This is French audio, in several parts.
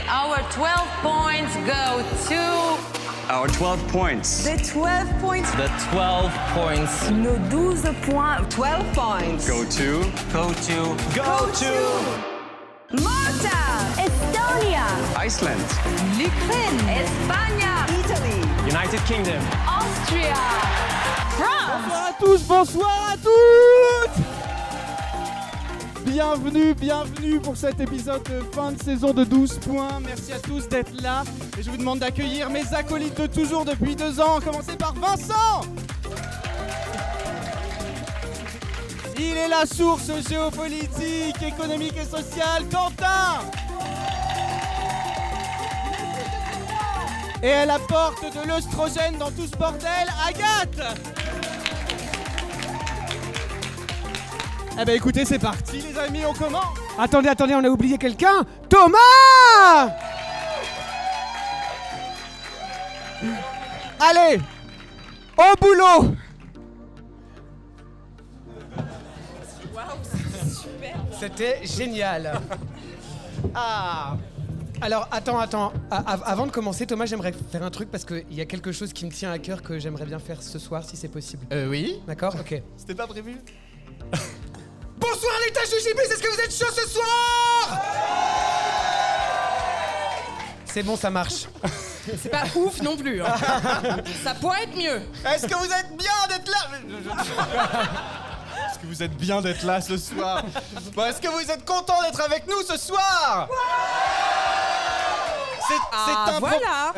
our 12 points go to... Our 12 points. The 12 points. The 12 points. Nos 12 points. 12 points. Go to. Malta. Estonia. Iceland. L'Ukraine. Espagne. Italy. United Kingdom. Austria. France. Bonsoir à tous, bonsoir à toutes. Bienvenue pour cet épisode de fin de saison de 12 points. Merci à tous d'être là. Et je vous demande d'accueillir mes acolytes de toujours depuis 2 ans. Commencez par Vincent. Il est la source géopolitique, économique et sociale, Quentin. Et elle apporte de l'œstrogène dans tout ce bordel, Agathe. Eh ben écoutez, c'est parti les amis, on commence. Attendez, on a oublié quelqu'un. Thomas. Allez, au boulot. C'était génial. Alors, attends. Avant de commencer, Thomas, j'aimerais faire un truc parce qu'il y a quelque chose qui me tient à cœur que j'aimerais bien faire ce soir, si c'est possible. Oui. D'accord, ok. C'était pas prévu. Bonsoir les tâches de JB, est-ce que vous êtes chaud ce soir? C'est bon, ça marche. C'est pas ouf non plus. Hein. Ça pourrait être mieux. Est-ce que vous êtes bien d'être là? Est-ce que vous êtes bien d'être là ce soir? Bon, est-ce que vous êtes content d'être avec nous ce soir? Voilà.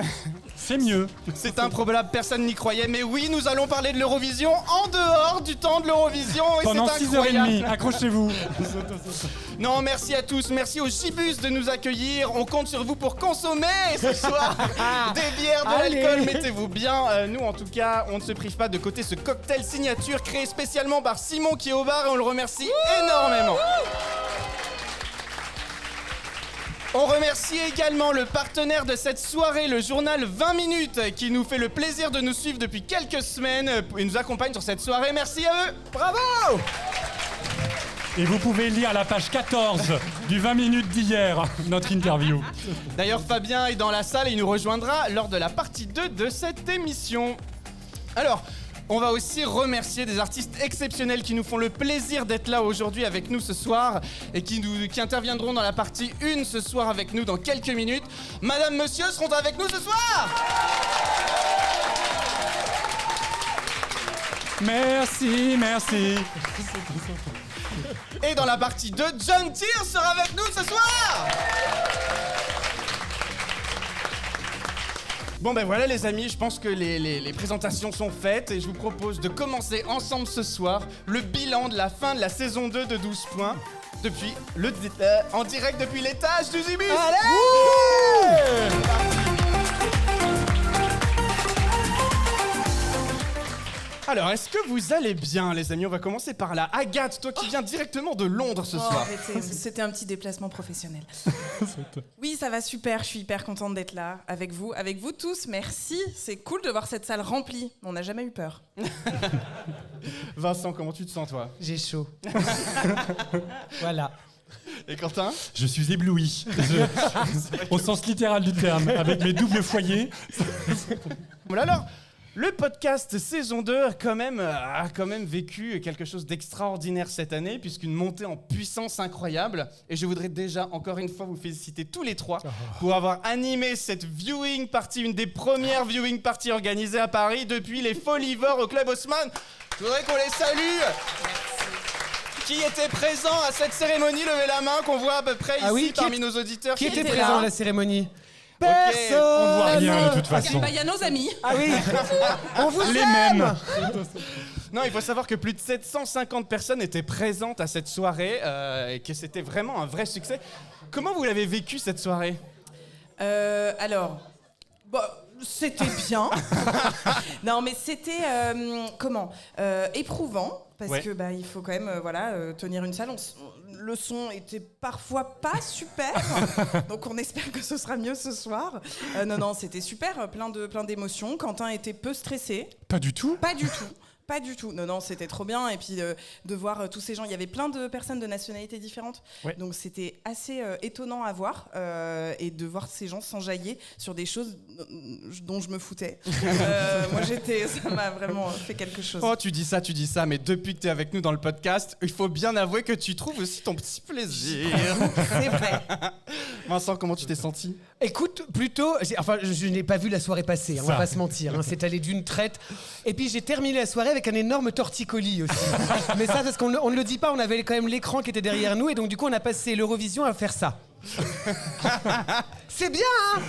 C'est mieux. C'est improbable, personne n'y croyait. Mais oui, nous allons parler de l'Eurovision en dehors du temps de l'Eurovision. Et pendant c'est 6h30, accrochez-vous. Non, merci à tous. Merci au Gibus de nous accueillir. On compte sur vous pour consommer ce soir des bières, de l'alcool. Mettez-vous bien. Nous, en tout cas, on ne se prive pas de côté ce cocktail signature créé spécialement par Simon qui est au bar et on le remercie énormément. On remercie également le partenaire de cette soirée, le journal 20 minutes, qui nous fait le plaisir de nous suivre depuis quelques semaines et nous accompagne sur cette soirée. Merci à eux. Bravo! Et vous pouvez lire la page 14 du 20 minutes d'hier, notre interview. D'ailleurs, Fabien est dans la salle et il nous rejoindra lors de la partie 2 de cette émission. Alors, on va aussi remercier des artistes exceptionnels qui nous font le plaisir d'être là aujourd'hui avec nous ce soir et qui interviendront dans la partie 1 ce soir avec nous dans quelques minutes. Madame, monsieur seront avec nous ce soir. Merci. Et dans la partie 2, John Tears sera avec nous ce soir. Bon ben voilà les amis, je pense que les présentations sont faites et je vous propose de commencer ensemble ce soir le bilan de la fin de la saison 2 de 12 points depuis en direct depuis l'étage du Gibus. Allez! Alors, est-ce que vous allez bien, les amis? On va commencer par là. Agathe, toi qui viens directement de Londres ce soir. C'était un petit déplacement professionnel. Oui, ça va super. Je suis hyper contente d'être là avec vous tous. Merci. C'est cool de voir cette salle remplie. On n'a jamais eu peur. Vincent, comment tu te sens, toi? J'ai chaud. Voilà. Et Quentin? Je suis ébloui. Au sens littéral du terme, avec mes doubles foyers. Voilà alors. Le podcast saison 2 a quand même vécu quelque chose d'extraordinaire cette année, puisqu'une montée en puissance incroyable. Et je voudrais déjà, encore une fois, vous féliciter tous les trois pour avoir animé cette viewing party, une des premières viewing parties organisées à Paris depuis les Folivores au Club Haussmann. Je voudrais qu'on les salue. Qui était présent à cette cérémonie? Levez la main, qu'on voit à peu près ici parmi nos auditeurs. Qui était présent à la cérémonie? Personne. On ne voit rien de toute façon. Il y a nos amis. Ah oui. On vous Les aime. mêmes. Non, il faut savoir que plus de 750 personnes étaient présentes à cette soirée et que c'était vraiment un vrai succès. Comment vous l'avez vécu cette soirée? Alors, c'était bien. Non, mais c'était éprouvant parce que il faut quand même tenir une salle. Le son était parfois pas super, donc on espère que ce sera mieux ce soir. Non, c'était super, plein d'émotions. Quentin était peu stressé. Pas du tout. Pas du tout. Pas du tout. Non, c'était trop bien. Et puis de voir tous ces gens, il y avait plein de personnes de nationalités différentes. Ouais. Donc c'était assez étonnant à voir et de voir ces gens s'enjailler sur des choses dont je me foutais. Moi, ça m'a vraiment fait quelque chose. Oh, tu dis ça, mais depuis que tu es avec nous dans le podcast, il faut bien avouer que tu trouves aussi ton petit plaisir. C'est vrai. Vincent, comment tu t'es senti ? Écoute, plutôt, je n'ai pas vu la soirée passer, on va pas se mentir, hein, c'est allé d'une traite. Et puis j'ai terminé la soirée avec un énorme torticolis aussi. Mais ça, parce qu'on ne le dit pas, on avait quand même l'écran qui était derrière nous, et donc du coup on a passé l'Eurovision à faire ça. C'est bien, hein.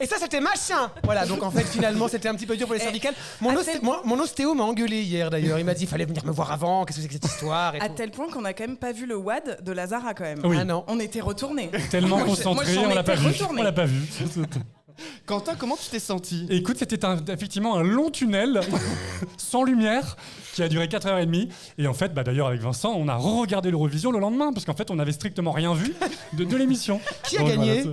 Et ça, c'était machin. Voilà, donc en fait, finalement, c'était un petit peu dur pour les cervicales. Mon ostéo m'a engueulé hier, d'ailleurs. Il m'a dit, il fallait venir me voir avant, qu'est-ce que c'est que cette histoire et À tout. tel point qu'on a quand même pas vu le WAD de Lazara quand même. Oui. Ah non. On était retournés. Tellement Moi, concentré, j'en on l'a étais pas vu. retournée. On l'a pas vu. Quentin, comment tu t'es senti ? Écoute, c'était effectivement un long tunnel sans lumière qui a duré 4h30. Et en fait, d'ailleurs, avec Vincent, on a re-regardé l'Eurovision le lendemain parce qu'en fait, on n'avait strictement rien vu de l'émission. Qui a gagné ?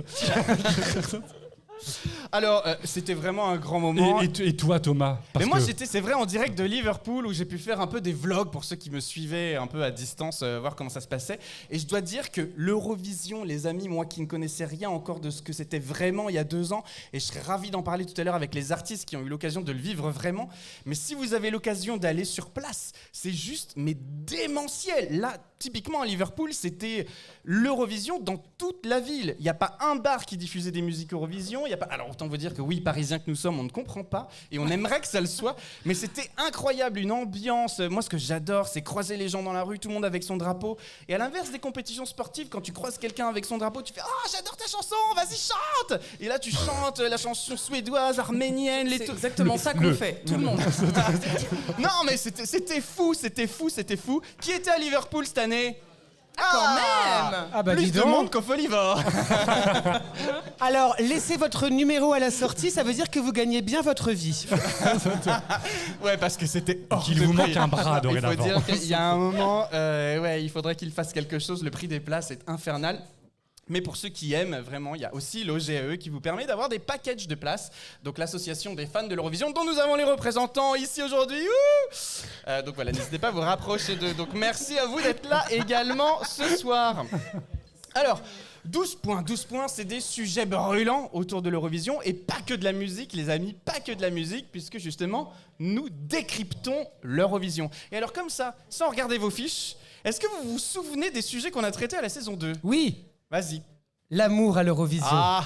Alors, c'était vraiment un grand moment. Et toi, Thomas Mais moi, c'est vrai, en direct de Liverpool, où j'ai pu faire un peu des vlogs pour ceux qui me suivaient un peu à distance, voir comment ça se passait. Et je dois dire que l'Eurovision, les amis, moi qui ne connaissais rien encore de ce que c'était vraiment il y a 2 ans, et je serais ravi d'en parler tout à l'heure avec les artistes qui ont eu l'occasion de le vivre vraiment. Mais si vous avez l'occasion d'aller sur place, c'est juste, mais démentiel. Là, typiquement à Liverpool, c'était l'Eurovision dans toute la ville. Il n'y a pas un bar qui diffusait des musiques Eurovision. Il y a pas... Alors autant vous dire que oui, Parisiens que nous sommes, on ne comprend pas et on aimerait que ça le soit. Mais c'était incroyable, une ambiance. Moi, ce que j'adore, c'est croiser les gens dans la rue, tout le monde avec son drapeau. Et à l'inverse des compétitions sportives, quand tu croises quelqu'un avec son drapeau, tu fais « Ah, j'adore ta chanson, vas-y, chante !» Et là, tu chantes la chanson suédoise, arménienne, C'est exactement ça qu'on fait, tout le monde. Non, mais c'était fou. Qui était à Liverpool cette année ? Quand même. Ah bah Plus dis de donc. monde qu'au Folivore. Alors, laissez votre numéro à la sortie, ça veut dire que vous gagnez bien votre vie. Ouais, parce que c'était hors Qu'il de vous prix. manque un bras Il faut dorénavant. dire qu'il y a un moment, il faudrait qu'il fasse quelque chose. Le prix des places est infernal. Mais pour ceux qui aiment, vraiment, il y a aussi l'OGAE qui vous permet d'avoir des packages de places. Donc l'association des fans de l'Eurovision, dont nous avons les représentants ici aujourd'hui. Donc voilà, n'hésitez pas à vous rapprocher d'eux. Donc merci à vous d'être là également ce soir. Alors, 12 points, c'est des sujets brûlants autour de l'Eurovision. Et pas que de la musique, les amis, pas que de la musique, puisque justement, nous décryptons l'Eurovision. Et alors comme ça, sans regarder vos fiches, est-ce que vous vous souvenez des sujets qu'on a traités à la saison 2 ? Oui, Vas-y. l'amour à l'Eurovision. Ah,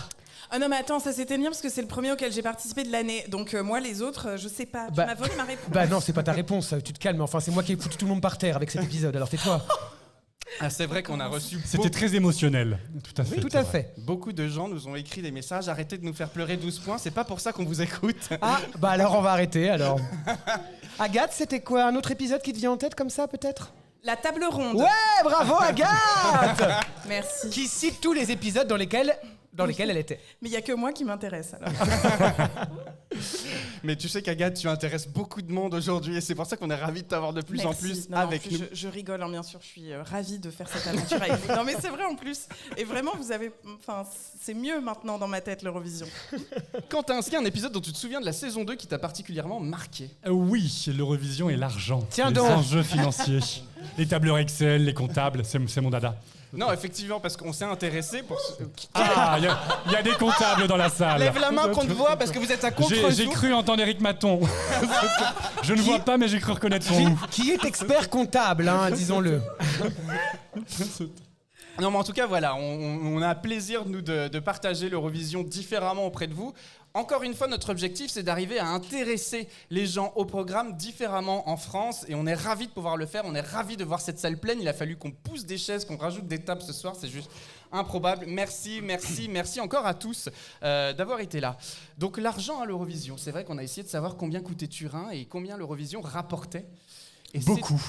Ah non mais attends, ça c'était bien parce que c'est le premier auquel j'ai participé de l'année. Donc moi les autres, je sais pas. Tu Bah- m'as volé ma réponse. Bah non, c'est pas ta réponse, tu te calmes. Enfin, c'est moi qui ai foutu tout le monde par terre avec cet épisode, alors tais-toi. c'est vrai qu'on a reçu C'était très émotionnel. Tout à fait. Tout à fait. beaucoup de gens nous ont écrit des messages. Arrêtez de nous faire pleurer 12 points, c'est pas pour ça qu'on vous écoute. Ah, bah alors on va arrêter alors. Agathe, c'était quoi un autre épisode qui te vient en tête comme ça peut-être ? La table ronde. Ouais, bravo Agathe. Merci. Qui cite tous les épisodes dans lesquels elle était. Mais il y a que moi qui m'intéresse alors. Mais tu sais qu'Agathe, tu intéresses beaucoup de monde aujourd'hui et c'est pour ça qu'on est ravis de t'avoir de plus en Merci. plus Non, avec en plus, nous. je rigole, hein, bien sûr, je suis ravie de faire cette aventure avec vous. Non mais c'est vrai en plus. Et vraiment, c'est mieux maintenant dans ma tête l'Eurovision. Quentin, est-ce qu'il y a un épisode dont tu te souviens de la saison 2 qui t'a particulièrement marqué ? Oui, l'Eurovision et l'argent. Tiens les donc. enjeux financiers. Les tableurs Excel, les comptables, c'est mon dada. Non, effectivement, parce qu'on s'est intéressé pour... Ah, il y a des comptables dans la salle. Lève la main qu'on te voit parce que vous êtes à J'ai contre-jour. cru entendre Éric Maton. Je ne vois pas, mais j'ai cru reconnaître son nom. Qui est expert comptable, hein, disons-le. Non, mais en tout cas, voilà, on a plaisir, nous, de partager l'Eurovision différemment auprès de vous. Encore une fois, notre objectif, c'est d'arriver à intéresser les gens au programme différemment en France. Et on est ravis de pouvoir le faire. On est ravis de voir cette salle pleine. Il a fallu qu'on pousse des chaises, qu'on rajoute des tables ce soir. C'est juste improbable. Merci encore à tous d'avoir été là. Donc, l'argent à l'Eurovision. C'est vrai qu'on a essayé de savoir combien coûtait Turin et combien l'Eurovision rapportait. Et Beaucoup.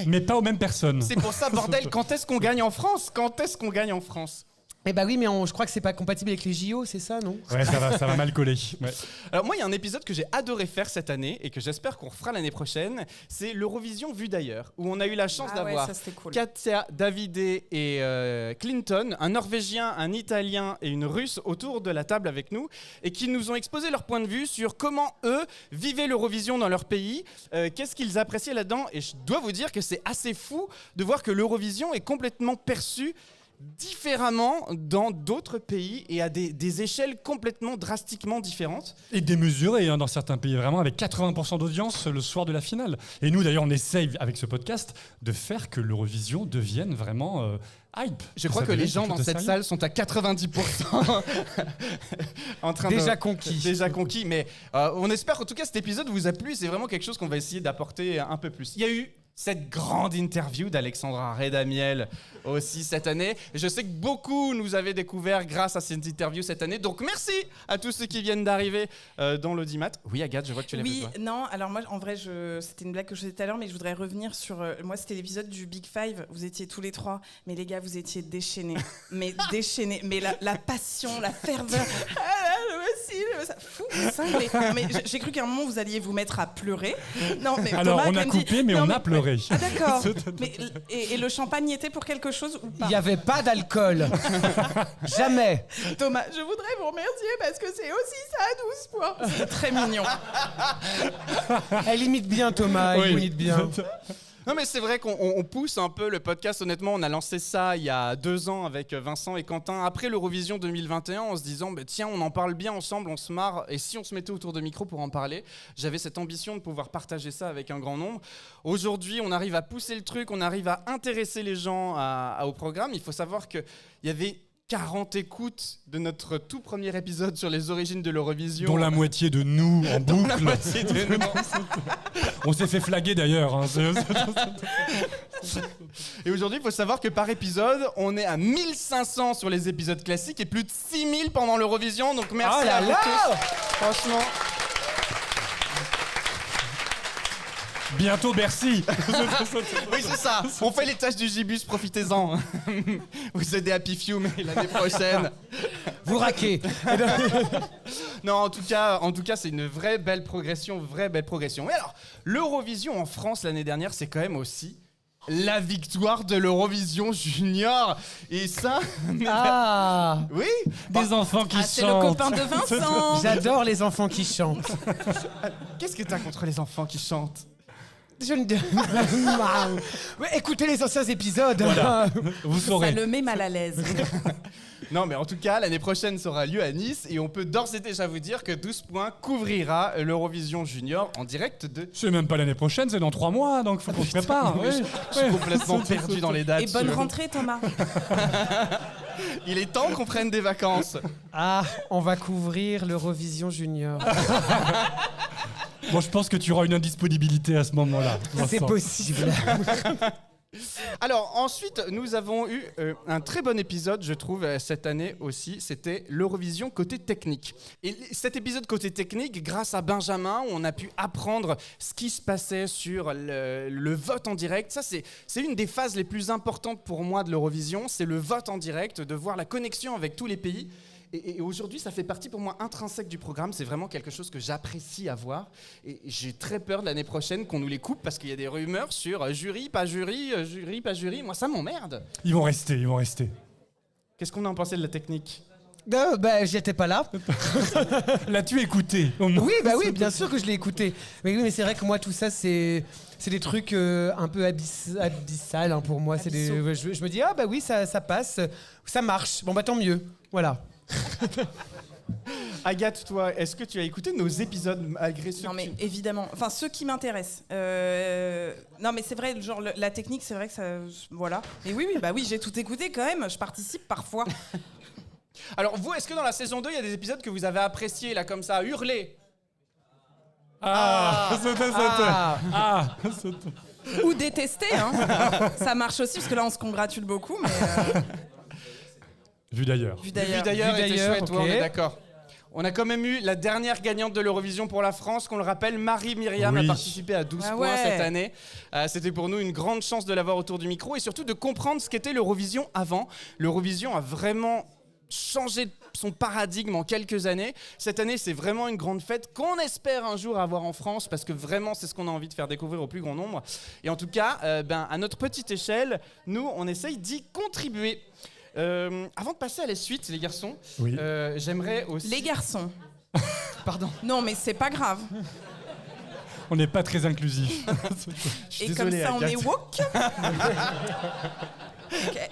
Mais pas aux mêmes personnes. c'est pour ça, bordel, quand est-ce qu'on gagne en France ? Eh bah oui, mais je crois que c'est pas compatible avec les JO, c'est ça, non? Ouais, ça va mal coller. Ouais. Alors moi, il y a un épisode que j'ai adoré faire cette année et que j'espère qu'on refera l'année prochaine. C'est l'Eurovision vue d'ailleurs, où on a eu la chance d'avoir ça, c'était cool. Katia, Davidé et Clinton, un Norvégien, un Italien et une Russe autour de la table avec nous et qui nous ont exposé leur point de vue sur comment eux vivaient l'Eurovision dans leur pays, qu'est-ce qu'ils appréciaient là-dedans. Et je dois vous dire que c'est assez fou de voir que l'Eurovision est complètement perçue différemment dans d'autres pays et à des échelles complètement drastiquement différentes. Et démesuré dans certains pays, vraiment avec 80% d'audience le soir de la finale. Et nous d'ailleurs on essaye avec ce podcast de faire que l'Eurovision devienne vraiment hype. Je crois que les gens dans cette salle sont à 90% en train Déjà conquis. Déjà conquis, mais on espère en tout cas cet épisode vous a plu. C'est vraiment quelque chose qu'on va essayer d'apporter un peu plus. Il y a eu cette grande interview d'Alexandra Redamiel aussi cette année. Je sais que beaucoup nous avaient découvert grâce à cette interview cette année. Donc merci à tous ceux qui viennent d'arriver dans l'audimat. Oui Agathe, je vois que tu l'as vu. Oui, non, alors moi en vrai, c'était une blague que je faisais tout à l'heure, mais je voudrais revenir sur... moi c'était l'épisode du Big Five, vous étiez tous les trois, mais les gars, vous étiez déchaînés. Mais déchaînés, mais la passion, la ferveur... Fou, cinglé. Mais j'ai cru qu'à un moment vous alliez vous mettre à pleurer. Non, mais alors Thomas, on a coupé, mais on a pleuré. Ah d'accord. Mais, et le champagne y était pour quelque chose ou pas? Il n'y avait pas d'alcool. Jamais. Thomas, je voudrais vous remercier parce que c'est aussi ça à 12 points. C'est très mignon. Elle imite bien Thomas, Oui. il imite bien. Non mais c'est vrai qu'on pousse un peu le podcast, honnêtement, on a lancé ça il y a 2 ans avec Vincent et Quentin, après l'Eurovision 2021, en se disant bah, tiens on en parle bien ensemble, on se marre, et si on se mettait autour de micro pour en parler. J'avais cette ambition de pouvoir partager ça avec un grand nombre. Aujourd'hui on arrive à pousser le truc, on arrive à intéresser les gens au programme. Il faut savoir qu'il y avait 40 écoutes de notre tout premier épisode sur les origines de l'Eurovision. Dont la moitié de nous en boucle. La moitié de nous. On s'est fait flaguer d'ailleurs. Hein. Et aujourd'hui, il faut savoir que par épisode, on est à 1500 sur les épisodes classiques et plus de 6000 pendant l'Eurovision. Donc merci à vous tous. Franchement. Bientôt Bercy. Oui, c'est ça. On fait les tâches du Gibus, profitez-en. Vous aidez Happy Few, mais l'année prochaine. Vous raquez. Non, en tout cas, c'est une vraie belle progression. Et alors, l'Eurovision en France l'année dernière, c'est quand même aussi la victoire de l'Eurovision Junior. Et ça... Ah. Oui. Des enfants qui C'est le chantent. copain de Vincent. J'adore les enfants qui chantent. Qu'est-ce que t'as contre les enfants qui chantent? Je ne... Ouais, écoutez les anciens épisodes. Voilà. Vous Ça saurez. le met mal à l'aise. Non, mais en tout cas, l'année prochaine sera lieu à Nice et on peut d'ores et déjà vous dire que 12 points couvrira l'Eurovision Junior en direct de... C'est même pas l'année prochaine, c'est dans 3 mois, donc faut qu'on se prépare. Oui, je suis complètement perdu dans les dates. Et bonne rentrée, Thomas. Il est temps qu'on prenne des vacances. Ah, on va couvrir l'Eurovision Junior. Bon, je pense que tu auras une indisponibilité à ce moment-là. C'est possible. Alors ensuite, nous avons eu un très bon épisode, je trouve, cette année aussi. C'était l'Eurovision côté technique. Et cet épisode côté technique, grâce à Benjamin, on a pu apprendre ce qui se passait sur le vote en direct. Ça, c'est une des phases les plus importantes pour moi de l'Eurovision. C'est le vote en direct, de voir la connexion avec tous les pays. Et aujourd'hui, ça fait partie pour moi intrinsèque du programme. C'est vraiment quelque chose que j'apprécie à voir. Et j'ai très peur de l'année prochaine qu'on nous les coupe parce qu'il y a des rumeurs sur jury, pas jury, jury, pas jury. Moi, ça m'emmerde. Ils vont rester. Qu'est-ce qu'on en pensait de la technique? J'y étais pas là. L'as-tu écouté au moins? Oui, bien sûr que je l'ai écouté. Mais oui, mais c'est vrai que moi, tout ça, c'est des trucs un peu abyssales hein, pour moi. Je me dis, ah bah oui, ça passe, ça marche. Bon, bah tant mieux. Voilà. Agathe, toi, est-ce que tu as écouté nos épisodes malgré ceux Non mais évidemment, enfin ceux qui m'intéressent. Non mais c'est vrai, genre la technique, c'est vrai que ça, voilà. Et oui, j'ai tout écouté quand même. Je participe parfois. Alors vous, est-ce que dans la saison 2, il y a des épisodes que vous avez appréciés là comme ça, hurler? Ou détester, hein. Ça marche aussi parce que là on se congratule beaucoup, mais. Vu d'ailleurs. Vu d'ailleurs était chouette, ok. ouais, on est d'accord. On a quand même eu la dernière gagnante de l'Eurovision pour la France, qu'on le rappelle, Marie-Myriam Oui. a participé à 12 points cette année. C'était pour nous une grande chance de l'avoir autour du micro et surtout de comprendre ce qu'était l'Eurovision avant. L'Eurovision a vraiment changé son paradigme en quelques années. Cette année, c'est vraiment une grande fête qu'on espère un jour avoir en France parce que vraiment, c'est ce qu'on a envie de faire découvrir au plus grand nombre. Et en tout cas, à notre petite échelle, nous, on essaye d'y contribuer. Avant de passer à la suite, les garçons, Oui. j'aimerais aussi... Les garçons. Pardon. Non, mais c'est pas grave. On n'est pas très inclusif. Je suis Et désolé, comme ça, Agathe. on est woke. Ok.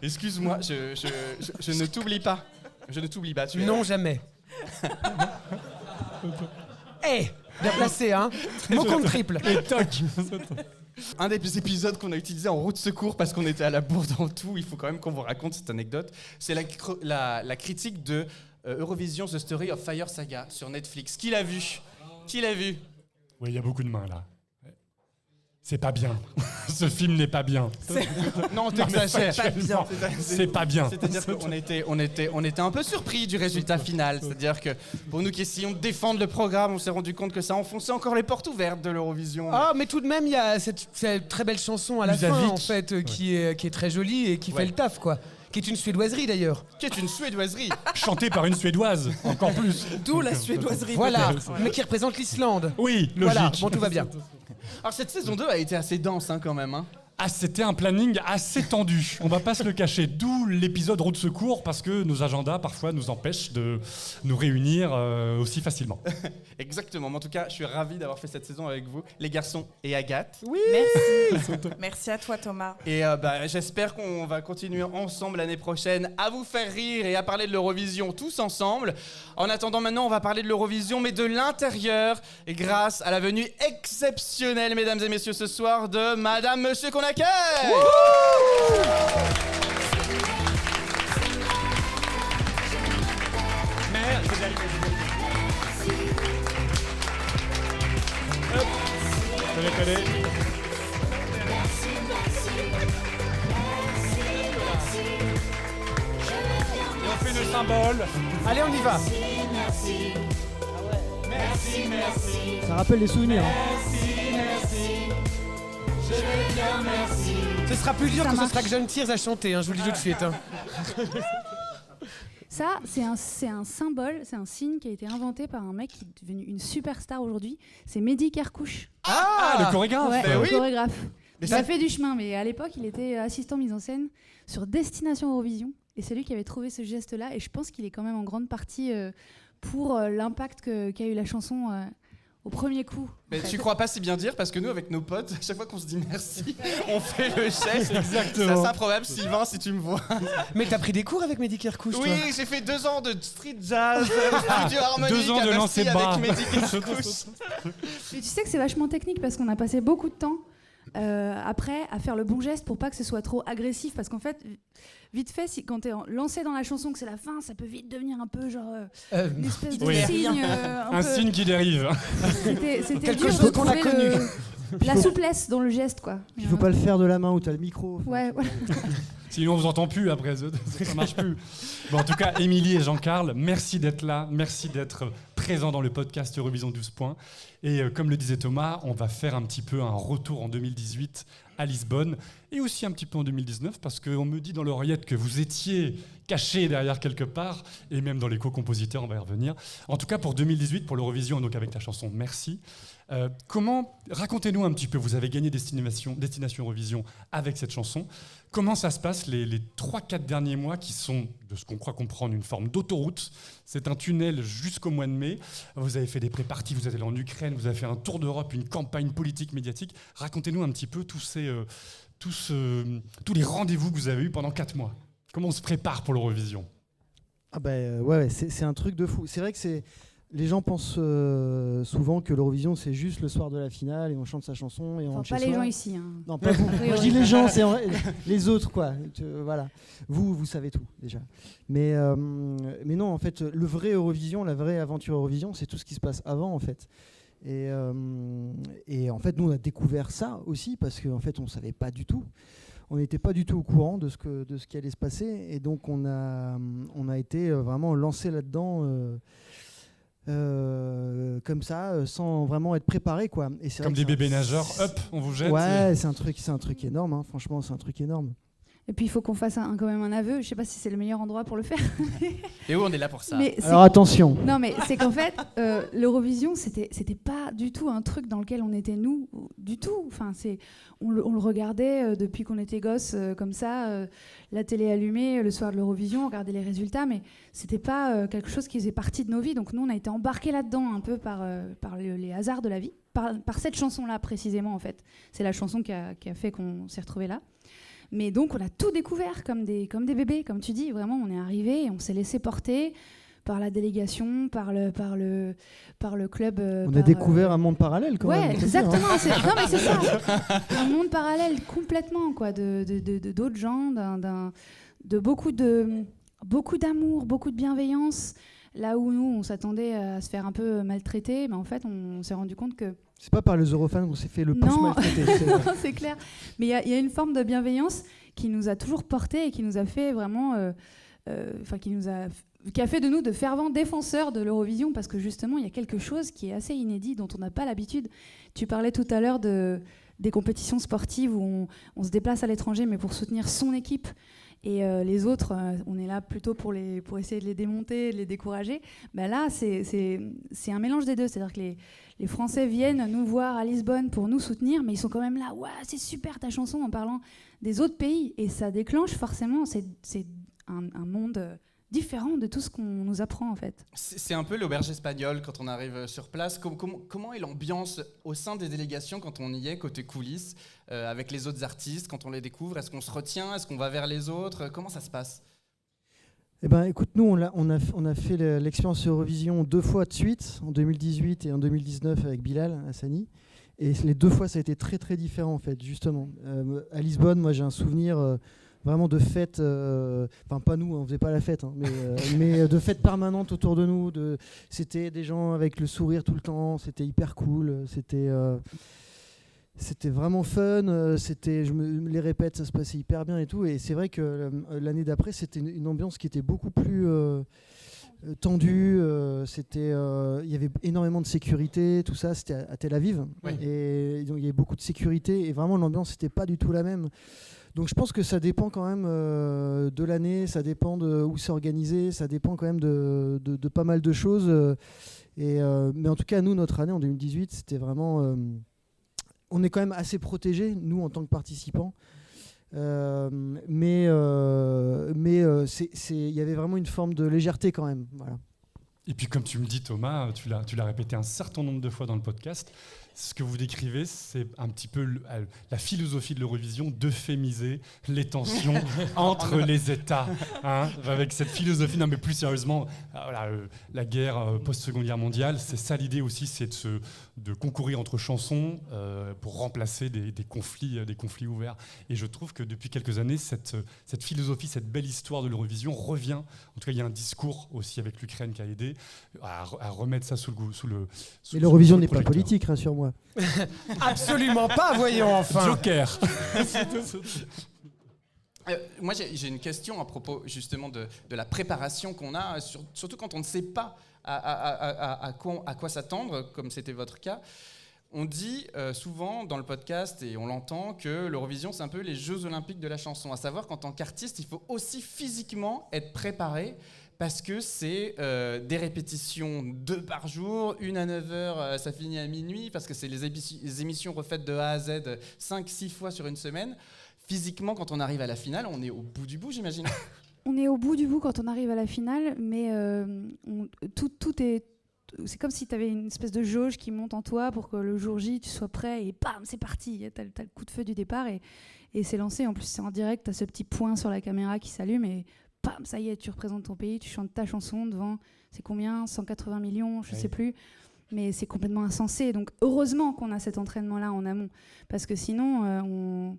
Excuse-moi, je ne t'oublie pas. Je ne t'oublie pas. Tu es- Non, jamais. Bien placé, hein. Mot contre triple. Et toc. Un des épisodes qu'on a utilisé en roue de secours parce qu'on était à la bourre dans tout, il faut quand même qu'on vous raconte cette anecdote. C'est la critique de Eurovision The Story of Fire Saga sur Netflix. Qui l'a vu ? Qui l'a vu ? Oui, il y a beaucoup de mains là. C'est pas bien. Ce film n'est pas bien. Non, t'exagères. Pas bien. C'est pas bien. C'est-à-dire qu'on était un peu surpris du résultat final. C'est-à-dire que pour nous qui essayons de défendre le programme, on s'est rendu compte que ça enfonçait encore les portes ouvertes de l'Eurovision. Ah, mais tout de même, il y a cette très belle chanson à la fin, Lusavic. en fait, qui est très jolie et qui Ouais. fait le taf, quoi. Qui est une suédoiserie, d'ailleurs. Qui est une suédoiserie. Chanté par une Suédoise, encore plus. D'où la suédoiserie. Voilà, peut-être. mais qui représente l'Islande. Oui, logique. Voilà, bon, tout va bien. Alors cette saison 2 a été assez dense quand même. Hein. Ah, c'était un planning assez tendu. On va pas se le cacher. D'où l'épisode roue de secours, parce que nos agendas parfois nous empêchent de nous réunir aussi facilement. Exactement. Mais en tout cas, je suis ravi d'avoir fait cette saison avec vous, les garçons et Agathe. Oui. Merci. Merci à toi, Thomas. Et j'espère qu'on va continuer ensemble l'année prochaine à vous faire rire et à parler de l'Eurovision tous ensemble. En attendant, maintenant, on va parler de l'Eurovision, mais de l'intérieur, et grâce à la venue exceptionnelle, mesdames et messieurs, ce soir, de Madame, Monsieur qu'on accueille. Je les connais. Et on fait le symbole. Allez, on y va. Ça rappelle les souvenirs. Ce sera plus dur que ce sera que John Tears à chanter, hein, je vous le dis tout de suite. Hein. Ça, c'est un symbole, c'est un signe qui a été inventé par un mec qui est devenu une superstar aujourd'hui. C'est Mehdi Kerkouche. Ah, le chorégraphe. Ouais, Ben le oui. chorégraphe. Mais Il ça- a fait du chemin, mais à l'époque, il était assistant mise en scène sur Destination Eurovision. Et c'est lui qui avait trouvé ce geste-là. Et je pense qu'il est quand même en grande partie pour l'impact qu'a eu la chanson au premier coup. Mais en fait. tu crois pas si bien dire parce que nous, avec nos potes, à chaque fois qu'on se dit merci, on fait le geste. Exactement. C'est assez improbable, Sylvain, si tu me vois. Mais t'as pris des cours avec Mehdi Kerkouche, toi. Oui, j'ai fait 2 ans de street jazz, studio harmonique 2 ans à de Bercy lancer de bras. avec Mehdi Kerkouche. Mais tu sais que c'est vachement technique parce qu'on a passé beaucoup de temps après à faire le bon geste pour pas que ce soit trop agressif. Parce qu'en fait, vite fait, quand t'es lancé dans la chanson, que c'est la fin, ça peut vite devenir un peu genre une espèce de Oui. signe. Un signe qui dérive. C'était Quelque dur chose de qu'on a trouver connu. la souplesse dans le geste, quoi. Il faut pas le faire de la main où t'as le micro. Ouais, voilà. Sinon, on vous entend plus après, ça marche plus. Bon, en tout cas, Émilie et Jean-Carl, merci d'être là, merci d'être présents dans le podcast Eurovision 12 points. Et comme le disait Thomas, on va faire un petit peu un retour en 2018 à Lisbonne et aussi un petit peu en 2019 parce qu'on me dit dans l'oreillette que vous étiez cachés derrière quelque part et même dans les co-compositeurs, on va y revenir. En tout cas, pour 2018, pour l'Eurovision, donc avec la chanson Merci. Racontez-nous un petit peu, vous avez gagné Destination Eurovision avec cette chanson. Comment ça se passe les 3-4 derniers mois qui sont, de ce qu'on croit comprendre, une forme d'autoroute? C'est un tunnel jusqu'au mois de mai. Vous avez fait des pré-parties, vous êtes allé en Ukraine, vous avez fait un tour d'Europe, une campagne politique, médiatique. Racontez-nous un petit peu tous les rendez-vous que vous avez eus pendant 4 mois. Comment on se prépare pour l'Eurovision? Ah ouais, c'est un truc de fou. C'est vrai que les gens pensent souvent que l'Eurovision c'est juste le soir de la finale et on chante sa chanson et on Enfin, rentre pas chez les soi. gens ici. Hein. Non, pas vous. Moi, je dis les gens, c'est les autres, quoi. Voilà. Vous savez tout, déjà. Mais non, en fait, le vrai Eurovision, la vraie aventure Eurovision, c'est tout ce qui se passe avant, en fait. Et en fait, nous, on a découvert ça aussi parce qu'en fait, on ne savait pas du tout. on n'était pas du tout au courant de ce qui allait se passer, et donc on a été vraiment lancé là-dedans comme ça, sans vraiment être préparé, quoi. Et c'est comme des bébés nageurs, hop, on vous jette. Ouais, c'est un truc énorme, hein. Franchement, c'est un truc énorme. Et puis il faut qu'on fasse quand même un aveu. Je sais pas si c'est le meilleur endroit pour le faire. Et où on est là pour ça. Alors attention. Non, mais c'est qu'en fait, l'Eurovision, c'était pas du tout un truc dans lequel on était nous, du tout. Enfin, on le regardait depuis qu'on était gosse, comme ça, la télé allumée, le soir de l'Eurovision, on regardait les résultats, mais c'était pas quelque chose qui faisait partie de nos vies. Donc nous, on a été embarqués là-dedans un peu par les hasards de la vie, par cette chanson-là précisément, en fait. C'est la chanson qui a fait qu'on s'est retrouvés là. Mais donc, on a tout découvert comme des bébés, comme tu dis. Vraiment, on est arrivé et on s'est laissé porter par la délégation, par le club. On a découvert un monde parallèle, quand même. Ouais, exactement. Non, mais c'est ça. Un monde parallèle complètement, quoi, d'autres gens, de beaucoup d'amour, beaucoup de bienveillance. Là où nous, on s'attendait à se faire un peu maltraiter, mais en fait, on s'est rendu compte que... C'est pas par les Eurofans qu'on s'est fait le plus maltraiter. Non, c'est clair. Mais il y a une forme de bienveillance qui nous a toujours portés et qui nous a fait vraiment... qui a fait de nous de fervents défenseurs de l'Eurovision, parce que justement, il y a quelque chose qui est assez inédit, dont on n'a pas l'habitude. Tu parlais tout à l'heure des compétitions sportives où on se déplace à l'étranger, mais pour soutenir son équipe. Et les autres, on est là plutôt pour essayer de les démonter, de les décourager. Ben là, c'est un mélange des deux. C'est-à-dire que les Français viennent nous voir à Lisbonne pour nous soutenir, mais ils sont quand même là. Ouais, c'est super ta chanson, en parlant des autres pays. Et ça déclenche forcément, c'est un monde différent de tout ce qu'on nous apprend, en fait. C'est un peu l'auberge espagnole quand on arrive sur place. Comment est l'ambiance au sein des délégations quand on y est, côté coulisses, avec les autres artistes, quand on les découvre? Est-ce qu'on se retient? Est-ce qu'on va vers les autres? Comment ça se passe? Eh ben, écoute, nous, on a fait l'expérience Eurovision 2 fois de suite, en 2018 et en 2019 avec Bilal Hassani. Et les 2 fois, ça a été très, très différent, en fait, justement. À Lisbonne, moi, j'ai un souvenir... vraiment de fêtes, enfin pas nous, on faisait pas la fête, hein, mais de fêtes permanentes autour de nous. C'était des gens avec le sourire tout le temps, c'était hyper cool, c'était vraiment fun, les répètes, ça se passait hyper bien et tout. Et c'est vrai que l'année d'après, c'était une ambiance qui était beaucoup plus tendue. Il y avait énormément de sécurité, tout ça, c'était à Tel Aviv. Oui. Et donc il y avait beaucoup de sécurité et vraiment l'ambiance n'était pas du tout la même. Donc je pense que ça dépend quand même de l'année, ça dépend de où c'est organisé, ça dépend quand même de pas mal de choses. Mais en tout cas, nous, notre année en 2018, c'était vraiment... on est quand même assez protégés, nous, en tant que participants. Mais il y avait vraiment une forme de légèreté quand même. Voilà. Et puis comme tu me dis, Thomas, tu l'as répété un certain nombre de fois dans le podcast, ce que vous décrivez, c'est un petit peu la philosophie de l'Eurovision, d'euphémiser les tensions entre les États. Hein, avec cette philosophie, non mais plus sérieusement, la guerre post-Seconde Guerre mondiale, c'est ça l'idée aussi, c'est de concourir entre chansons pour remplacer des conflits ouverts. Et je trouve que depuis quelques années, cette philosophie, cette belle histoire de l'Eurovision revient. En tout cas, il y a un discours aussi avec l'Ukraine qui a aidé à remettre ça sous le Mais l'Eurovision n'est pas politique, rassure-moi. Absolument pas, voyons enfin. Joker. Moi, j'ai une question à propos justement de la préparation qu'on a, surtout quand on ne sait pas à quoi s'attendre, comme c'était votre cas. On dit souvent dans le podcast, et on l'entend, que l'Eurovision, c'est un peu les Jeux Olympiques de la chanson. À savoir qu'en tant qu'artiste, il faut aussi physiquement être préparé, parce que c'est des répétitions 2 par jour, 1 à 9h, ça finit à minuit, parce que c'est les émissions refaites de A à Z 5-6 fois sur une semaine. Physiquement, quand on arrive à la finale, on est au bout du bout, j'imagine. On est au bout du bout quand on arrive à la finale, mais tout est... C'est comme si tu avais une espèce de jauge qui monte en toi pour que le jour J, tu sois prêt et bam, c'est parti. Tu as le coup de feu du départ et c'est lancé. En plus, c'est en direct, tu as ce petit point sur la caméra qui s'allume et bam, ça y est, tu représentes ton pays, tu chantes ta chanson devant, c'est combien, 180 millions, je sais plus. Mais c'est complètement insensé. Donc heureusement qu'on a cet entraînement-là en amont, parce que sinon, nous,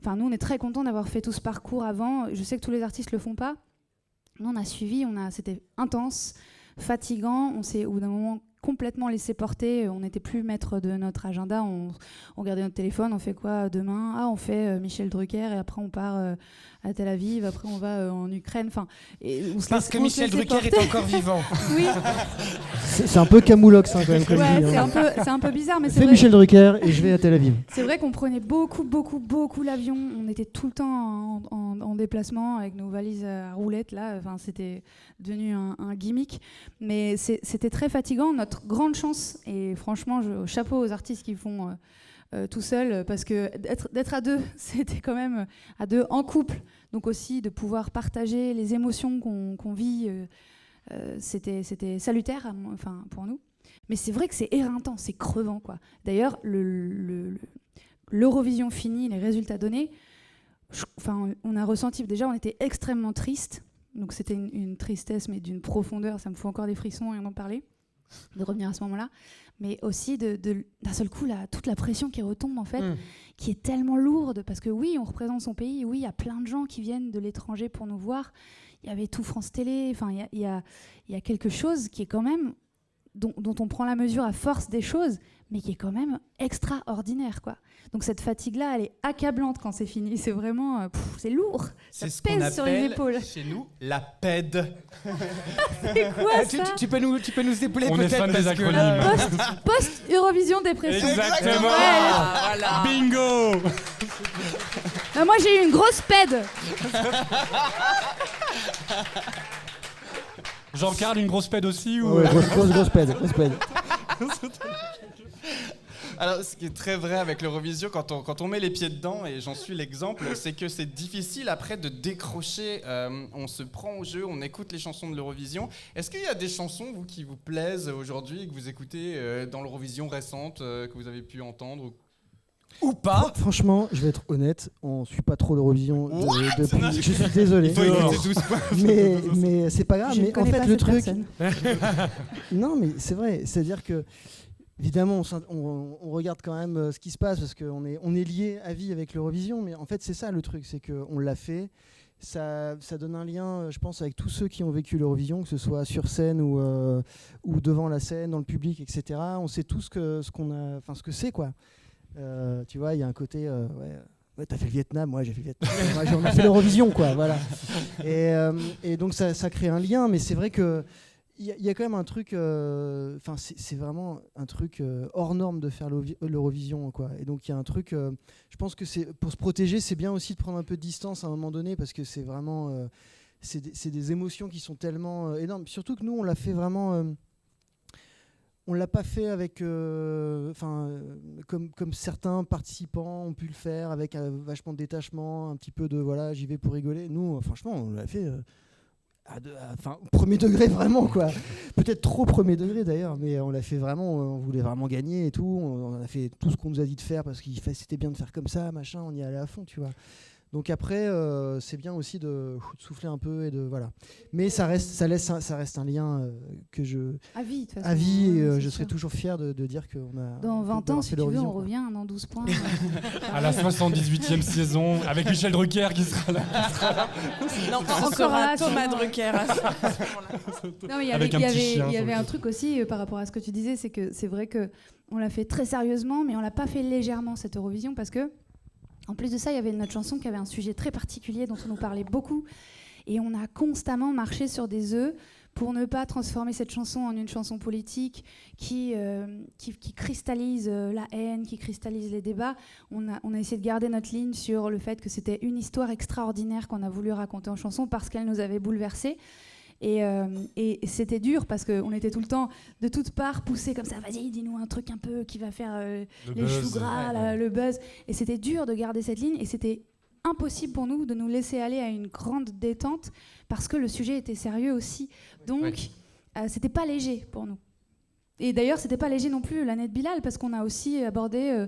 on est très contents d'avoir fait tout ce parcours avant. Je sais que tous les artistes le font pas. Nous, on a suivi, c'était intense, fatigant. On s'est au bout d'un moment complètement laissé porter. On n'était plus maître de notre agenda. On regardait notre téléphone. On fait quoi demain ? Ah, on fait Michel Drucker et après on part à Tel Aviv. Après on va en Ukraine. Enfin, parce que Michel Drucker est encore vivant. Oui. C'est un peu camoulox quand même. Comme Ouais, dit, c'est un peu bizarre, mais c'est Fais vrai. Michel Drucker et je vais à Tel Aviv. C'est vrai qu'on prenait beaucoup l'avion. On était tout le temps en déplacement avec nos valises à roulettes là. Enfin, c'était devenu un gimmick, mais c'était très fatigant. Notre grande chance, et franchement, chapeau aux artistes qui font tout seuls, parce que d'être à deux, c'était quand même à deux en couple. Donc aussi de pouvoir partager les émotions qu'on vit, c'était salutaire, enfin pour nous. Mais c'est vrai que c'est éreintant, c'est crevant quoi. D'ailleurs, l'Eurovision finie, les résultats donnés. On a ressenti, déjà on était extrêmement tristes, donc c'était une tristesse mais d'une profondeur, ça me fout encore des frissons rien d'en parler, de revenir à ce moment-là, mais aussi d'un seul coup toute la pression qui retombe en fait, qui est tellement lourde, parce que oui on représente son pays, oui il y a plein de gens qui viennent de l'étranger pour nous voir, il y avait tout France Télé, enfin il y a quelque chose qui est quand même dont on prend la mesure à force des choses, mais qui est quand même extraordinaire, quoi. Donc cette fatigue-là, elle est accablante quand c'est fini. C'est vraiment, c'est lourd. C'est ça ce qu'on pèse sur les appelle épaules. chez nous la PED. C'est quoi ça tu peux nous épauler On est peut-être fan des parce que acronymes. là, Post-Eurovision dépression. Exactement. Voilà. Bingo. Moi j'ai eu une grosse pède. Jean-Carl, une grosse pède aussi ou... Ouais, grosse pède. Alors, ce qui est très vrai avec l'Eurovision, quand on met les pieds dedans, et j'en suis l'exemple, c'est que c'est difficile après de décrocher. On se prend au jeu, on écoute les chansons de l'Eurovision. Est-ce qu'il y a des chansons, vous, qui vous plaisent aujourd'hui, que vous écoutez dans l'Eurovision récente, que vous avez pu entendre ou pas? Franchement, je vais être honnête, on suit pas trop l'Eurovision depuis. Je suis désolé. Il faut écouter 12 points. Mais c'est pas grave. Je ne Mais en connais fait, pas le cette truc. personne. Non, mais c'est vrai. C'est-à-dire que, évidemment, on regarde quand même ce qui se passe parce qu'on est lié à vie avec l'Eurovision. Mais en fait, c'est ça le truc, c'est qu'on l'a fait. Ça donne un lien, je pense, avec tous ceux qui ont vécu l'Eurovision, que ce soit sur scène ou devant la scène, dans le public, etc. On sait tous ce que c'est, quoi. Tu vois, il y a un côté, ouais, t'as fait le Vietnam, moi j'ai fait le Vietnam, on a fait l'Eurovision, quoi, voilà. Et donc ça crée un lien, mais c'est vrai que il y a quand même un truc, c'est vraiment un truc hors norme de faire l'Eurovision, quoi. Et donc il y a un truc, je pense que c'est pour se protéger, c'est bien aussi de prendre un peu de distance à un moment donné, parce que c'est vraiment, c'est des émotions qui sont tellement énormes. Surtout que nous, on l'a fait vraiment. On l'a pas fait avec, comme certains participants ont pu le faire, avec vachement de détachement, un petit peu de voilà, j'y vais pour rigoler. Nous, franchement, on l'a fait premier degré vraiment, quoi. Peut-être trop premier degré d'ailleurs, mais on l'a fait vraiment. On voulait vraiment gagner et tout. On a fait tout ce qu'on nous a dit de faire parce que c'était bien de faire comme ça, machin. On y allait à fond, tu vois. Donc après, c'est bien aussi de souffler un peu et de voilà. Mais ça reste un lien que à vie, de toute façon. À vie, et je serai toujours fier de dire qu'on a. Dans 20 ans, si tu veux, on revient dans 12 points. À la 78e saison, avec Michel Drucker qui sera là. Non, encore sera Thomas Drucker. Non, mais il y avait un truc aussi par rapport à ce que tu disais, c'est que c'est vrai que on l'a fait très sérieusement, mais on l'a pas fait légèrement cette Eurovision parce que. En plus de ça, il y avait notre chanson qui avait un sujet très particulier dont on nous parlait beaucoup. Et on a constamment marché sur des œufs pour ne pas transformer cette chanson en une chanson politique qui cristallise la haine, qui cristallise les débats. On a essayé de garder notre ligne sur le fait que c'était une histoire extraordinaire qu'on a voulu raconter en chanson parce qu'elle nous avait bouleversés. Et c'était dur parce qu'on était tout le temps de toutes parts poussés comme ça, vas-y dis-nous un truc un peu qui va faire les choux gras, le buzz, et c'était dur de garder cette ligne et c'était impossible pour nous de nous laisser aller à une grande détente parce que le sujet était sérieux aussi, donc c'était pas léger pour nous. Et d'ailleurs c'était pas léger non plus l'année de Bilal parce qu'on a aussi abordé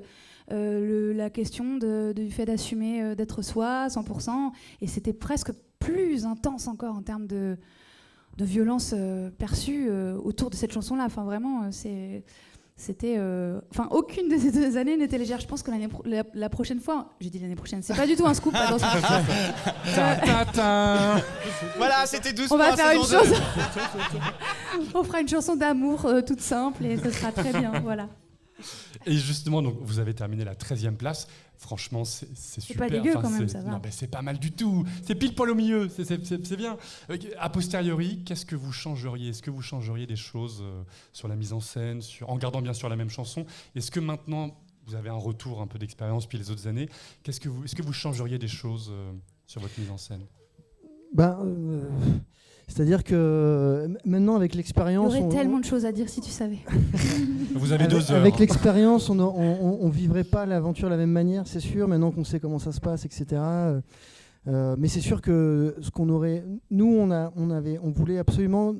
la question du fait d'assumer d'être soi 100%, et c'était presque plus intense encore en termes de violence perçue autour de cette chanson-là. Enfin, vraiment, c'était, aucune de ces 2 années n'était légère. Je pense que la prochaine fois, j'ai dit l'année prochaine, c'est pas du tout un scoop. Attention. Voilà, c'était 12 On va points, faire une saison 2. chose. On fera une chanson d'amour toute simple et ce sera très bien. Voilà. Et justement, donc, vous avez terminé la 13e place. Franchement, c'est super. pas dégueu quand même, ça va. Non, mais c'est pas mal du tout. C'est pile poil au milieu. C'est bien. A posteriori, qu'est-ce que vous changeriez? Est-ce que vous changeriez des choses sur la mise en scène, en gardant bien sûr la même chanson? Est-ce que maintenant, vous avez un retour un peu d'expérience puis les autres années, est-ce que vous changeriez des choses sur votre mise en scène? C'est-à-dire que maintenant, avec Il y l'expérience... aurait tellement de choses à dire si tu savais. Vous avez 2 heures. Avec l'expérience, on vivrait pas l'aventure de la même manière, c'est sûr, maintenant qu'on sait comment ça se passe, etc. Mais c'est sûr que ce qu'on aurait... Nous, on voulait absolument...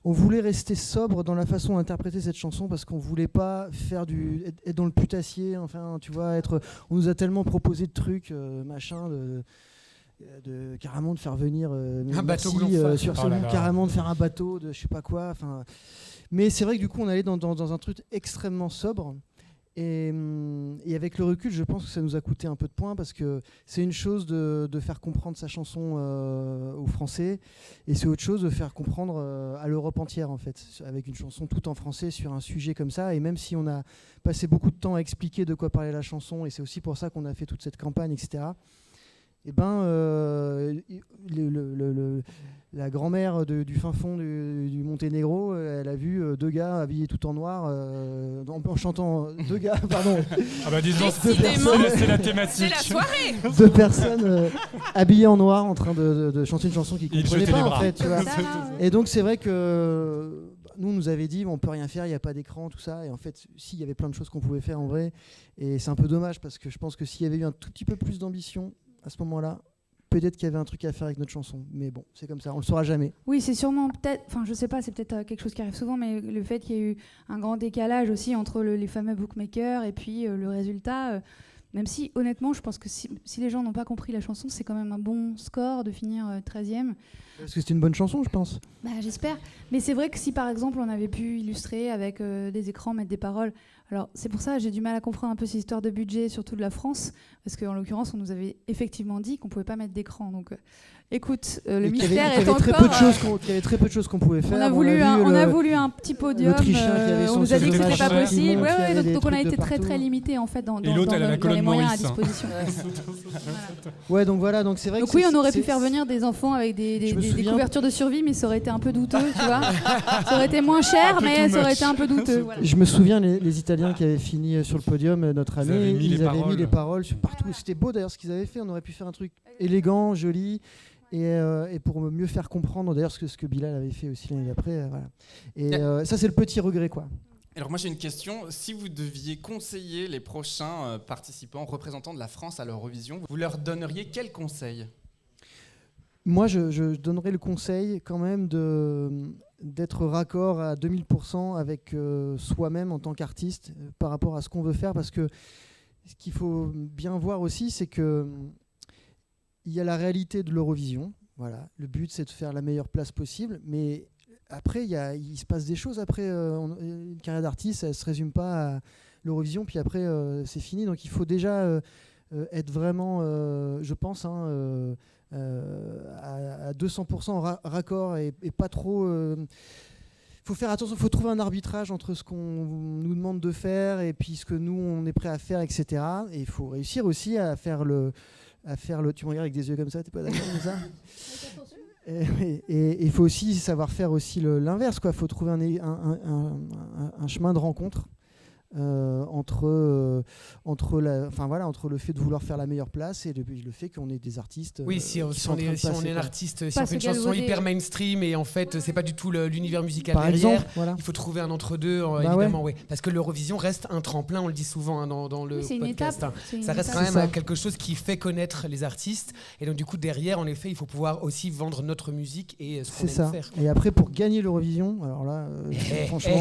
On voulait rester sobre dans la façon d'interpréter cette chanson parce qu'on voulait pas faire être dans le putassier, enfin, tu vois, on nous a tellement proposé de trucs, carrément de faire venir un bateau Glonfa sur carrément de faire un bateau de je sais pas quoi, enfin. Mais c'est vrai que du coup on allait dans un truc extrêmement sobre et avec le recul je pense que ça nous a coûté un peu de points parce que c'est une chose de faire comprendre sa chanson aux Français et c'est autre chose de faire comprendre à l'Europe entière en fait avec une chanson tout en français sur un sujet comme ça. Et même si on a passé beaucoup de temps à expliquer de quoi parlait la chanson et c'est aussi pour ça qu'on a fait toute cette campagne, etc. Eh ben, la grand-mère du fin fond du Monténégro, elle a vu 2 gars habillés tout en noir, en chantant 2 gars, pardon. Ah bah disons, c'est la thématique. C'est la soirée. 2 personnes habillées en noir en train de chanter une chanson qu'ils ne comprenaient pas en fait. Tu vois. Et donc c'est vrai que nous, on nous avait dit on peut rien faire, il n'y a pas d'écran, tout ça. Et en fait, il y avait plein de choses qu'on pouvait faire en vrai. Et c'est un peu dommage parce que je pense que s'il y avait eu un tout petit peu plus d'ambition à ce moment-là, peut-être qu'il y avait un truc à faire avec notre chanson. Mais bon, c'est comme ça, on le saura jamais. Oui, c'est sûrement peut-être, je sais pas, c'est peut-être quelque chose qui arrive souvent, mais le fait qu'il y ait eu un grand décalage aussi entre les fameux bookmakers et puis le résultat, même si honnêtement, je pense que si les gens n'ont pas compris la chanson, c'est quand même un bon score de finir 13e. Parce que c'est une bonne chanson, je pense. J'espère. Mais c'est vrai que si par exemple on avait pu illustrer avec des écrans, mettre des paroles, alors c'est pour ça que j'ai du mal à comprendre un peu ces histoires de budget, surtout de la France, parce qu'en l'occurrence on nous avait effectivement dit qu'on pouvait pas mettre d'écran. Donc écoute, le mystère est encore... Il y avait très peu de choses qu'on pouvait faire. On a voulu un petit podium, on nous a dit que c'était pas possible. Donc on a été très très limité en fait dans les moyens à disposition. Ouais, donc voilà, donc c'est vrai. Donc oui, on aurait pu faire venir des enfants avec des couvertures de survie, mais ça aurait été un peu douteux, tu vois. Ça aurait été moins cher, mais ça aurait été un peu douteux. Voilà. Je me souviens les Italiens qui avaient fini sur le podium notre année, ils avaient mis les paroles partout. C'était beau d'ailleurs ce qu'ils avaient fait. On aurait pu faire un truc élégant, joli. Et pour mieux faire comprendre d'ailleurs ce que Bilal avait fait aussi l'année d'après, voilà. Et ça c'est le petit regret quoi. Alors moi j'ai une question, si vous deviez conseiller les prochains participants, représentants de la France à l'Eurovision, vous leur donneriez quel conseil? Moi je donnerais le conseil quand même d'être raccord à 2000% avec soi-même en tant qu'artiste par rapport à ce qu'on veut faire, parce que ce qu'il faut bien voir aussi c'est que il y a la réalité de l'Eurovision, voilà. Le but c'est de faire la meilleure place possible, mais après il se passe des choses. Après une carrière d'artiste, elle se résume pas à l'Eurovision, puis après c'est fini. Donc il faut déjà être vraiment, je pense, à 200% raccord et pas trop. Faut faire attention, faut trouver un arbitrage entre ce qu'on nous demande de faire et puis ce que nous on est prêt à faire, etc. Et il faut réussir aussi à faire le. Tu me regardes avec des yeux comme ça, t'es pas d'accord avec ça? Et il faut aussi savoir faire aussi l'inverse, quoi. Il faut trouver un chemin de rencontre entre le fait de vouloir faire la meilleure place et le fait qu'on est des artistes. Oui, si on est un artiste, si on fait une chanson hyper mainstream et en fait c'est pas du tout l'univers musical par derrière, exemple, voilà. Il faut trouver un entre-deux, évidemment, ouais. Parce que l'Eurovision reste un tremplin, on le dit souvent dans le podcast. Ça reste quand même quelque chose qui fait connaître les artistes, et donc du coup derrière, en effet, il faut pouvoir aussi vendre notre musique et ce qu'on aime faire. Et après, pour gagner l'Eurovision, alors là, franchement,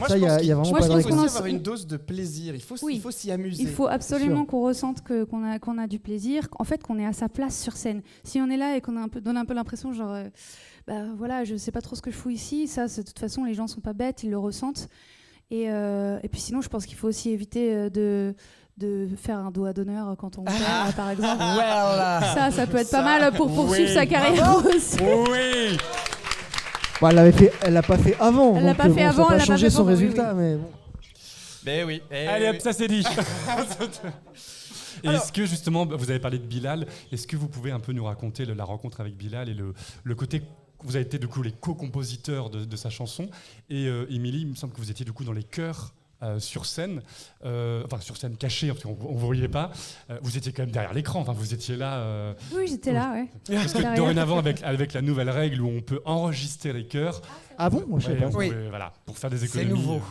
ça, il y a vraiment pas de réponse. Il faut aussi avoir une dose de plaisir, il faut s'y amuser. Il faut absolument qu'on ressente qu'on a du plaisir, en fait qu'on est à sa place sur scène. Si on est là et qu'on donne un peu l'impression genre voilà, je sais pas trop ce que je fous ici, ça de toute façon les gens sont pas bêtes, ils le ressentent. Et puis sinon, je pense qu'il faut aussi éviter de faire un doigt d'honneur quand on perd, par exemple. Ça peut être pas mal pour poursuivre sa carrière aussi. Oui. Bon, elle l'a pas fait avant. Elle l'a pas fait avant, ça elle n'a l'a pas pas changé fait son pendant, oui, résultat, mais bon. Ben oui. Allez hop, ça c'est dit. Et est-ce que justement, vous avez parlé de Bilal, est-ce que vous pouvez un peu nous raconter la rencontre avec Bilal et le côté, vous avez été du coup les co-compositeurs de sa chanson, et Émilie, il me semble que vous étiez du coup dans les chœurs sur scène, enfin sur scène cachée, parce qu'on ne vous voyait pas, vous étiez quand même derrière l'écran, enfin vous étiez là. Oui, j'étais là, ouais. Parce que dorénavant, avec la nouvelle règle où on peut enregistrer les chœurs, Ah bon? Moi, je sais pas. voilà, pour faire des économies. C'est nouveau.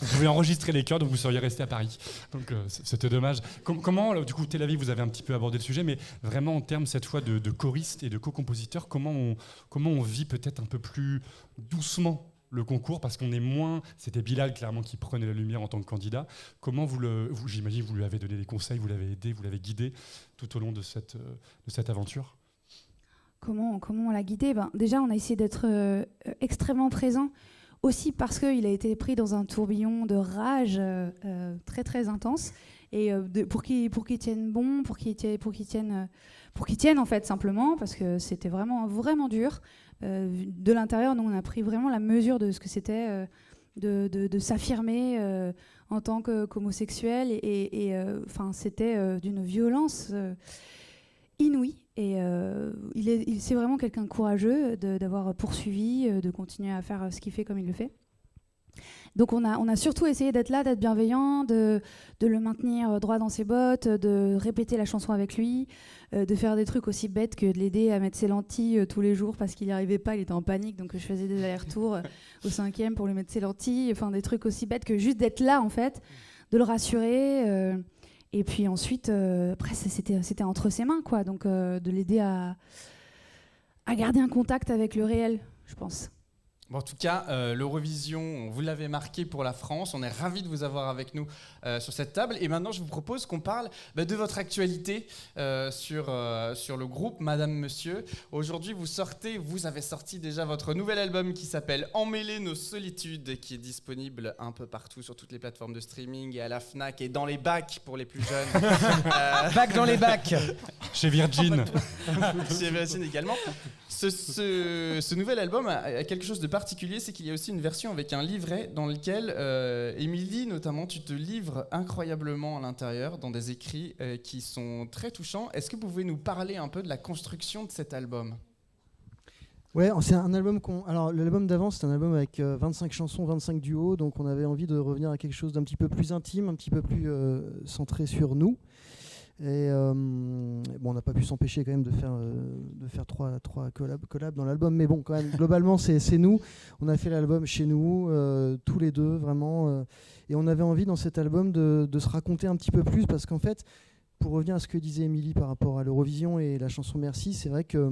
Vous pouvez enregistrer les chœurs, donc vous seriez resté à Paris. Donc c'était dommage. Comment, du coup, Tel Aviv, vous avez un petit peu abordé le sujet, mais vraiment en termes cette fois de choristes et de co-compositeurs, comment on vit peut-être un peu plus doucement le concours, parce qu'on est moins... C'était Bilal, clairement, qui prenait la lumière en tant que candidat. Comment j'imagine, vous lui avez donné des conseils, vous l'avez aidé, vous l'avez guidé tout au long de cette aventure? Comment on l'a guidé? Déjà, on a essayé d'être extrêmement présent, aussi parce qu'il a été pris dans un tourbillon de rage très très intense, et pour qu'il tienne bon, pour qu'il tienne en fait, simplement, parce que c'était vraiment vraiment dur. De l'intérieur, nous on a pris vraiment la mesure de ce que c'était de s'affirmer en tant qu'homosexuel, et c'était d'une violence inouïe. Et c'est vraiment quelqu'un de courageux d'avoir poursuivi, de continuer à faire ce qu'il fait comme il le fait. Donc on a surtout essayé d'être là, d'être bienveillant, de le maintenir droit dans ses bottes, de répéter la chanson avec lui, de faire des trucs aussi bêtes que de l'aider à mettre ses lentilles tous les jours parce qu'il n'y arrivait pas, il était en panique, donc je faisais des allers-retours au 5e pour lui mettre ses lentilles, enfin des trucs aussi bêtes que juste d'être là en fait, de le rassurer. Et puis ensuite, après c'était entre ses mains, quoi, donc de l'aider à garder un contact avec le réel, je pense. Bon, en tout cas, l'Eurovision, vous l'avez marqué pour la France. On est ravis de vous avoir avec nous sur cette table. Et maintenant, je vous propose qu'on parle de votre actualité sur le groupe Madame Monsieur. Aujourd'hui, vous avez sorti déjà votre nouvel album qui s'appelle Emmêler nos solitudes, qui est disponible un peu partout sur toutes les plateformes de streaming et à la Fnac et dans les bacs pour les plus jeunes. Bac dans les bacs. Chez Virgin. Chez Virgin également. Ce nouvel album a quelque chose de particulier, c'est qu'il y a aussi une version avec un livret dans lequel, Émilie, notamment, tu te livres incroyablement à l'intérieur dans des écrits qui sont très touchants. Est-ce que vous pouvez nous parler un peu de la construction de cet album ? Ouais, c'est un album Alors, l'album d'avant, c'est un album avec 25 chansons, 25 duos, donc on avait envie de revenir à quelque chose d'un petit peu plus intime, un petit peu plus centré sur nous. Et on n'a pas pu s'empêcher quand même de faire trois collabs dans l'album, mais bon, quand même, globalement, c'est nous. On a fait l'album chez nous, tous les deux, vraiment. Et on avait envie dans cet album de se raconter un petit peu plus, parce qu'en fait, pour revenir à ce que disait Émilie par rapport à l'Eurovision et la chanson Merci, c'est vrai que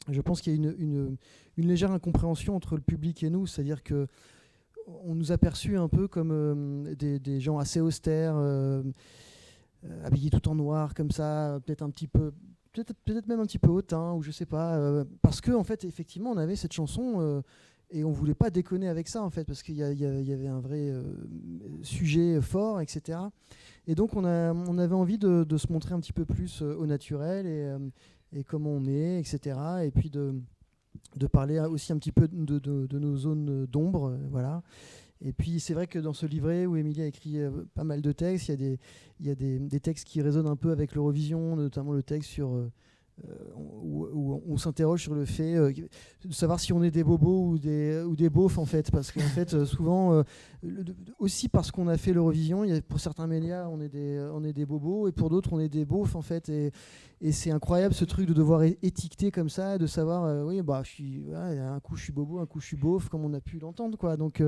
je pense qu'il y a une légère incompréhension entre le public et nous, c'est-à-dire que on nous a perçus un peu comme des gens assez austères, habillés tout en noir comme ça, peut-être même un petit peu hautain, ou je sais pas, parce que en fait effectivement on avait cette chanson et on voulait pas déconner avec ça en fait, parce qu'il y avait un vrai sujet fort, etc. Et donc on avait envie de se montrer un petit peu plus au naturel et comment on est, etc. Et puis de parler aussi un petit peu de nos zones d'ombre, voilà. Et puis c'est vrai que dans ce livret où Émilie a écrit pas mal de textes, il y a des textes qui résonnent un peu avec l'Eurovision, notamment le texte où on s'interroge sur le fait de savoir si on est des bobos ou des beaufs en fait, parce qu'en fait souvent aussi parce qu'on a fait l'Eurovision, pour certains médias on est des bobos et pour d'autres on est des beaufs en fait, et c'est incroyable ce truc de devoir étiqueter comme ça, de savoir un coup je suis bobo, un coup je suis beauf, comme on a pu l'entendre, quoi. Donc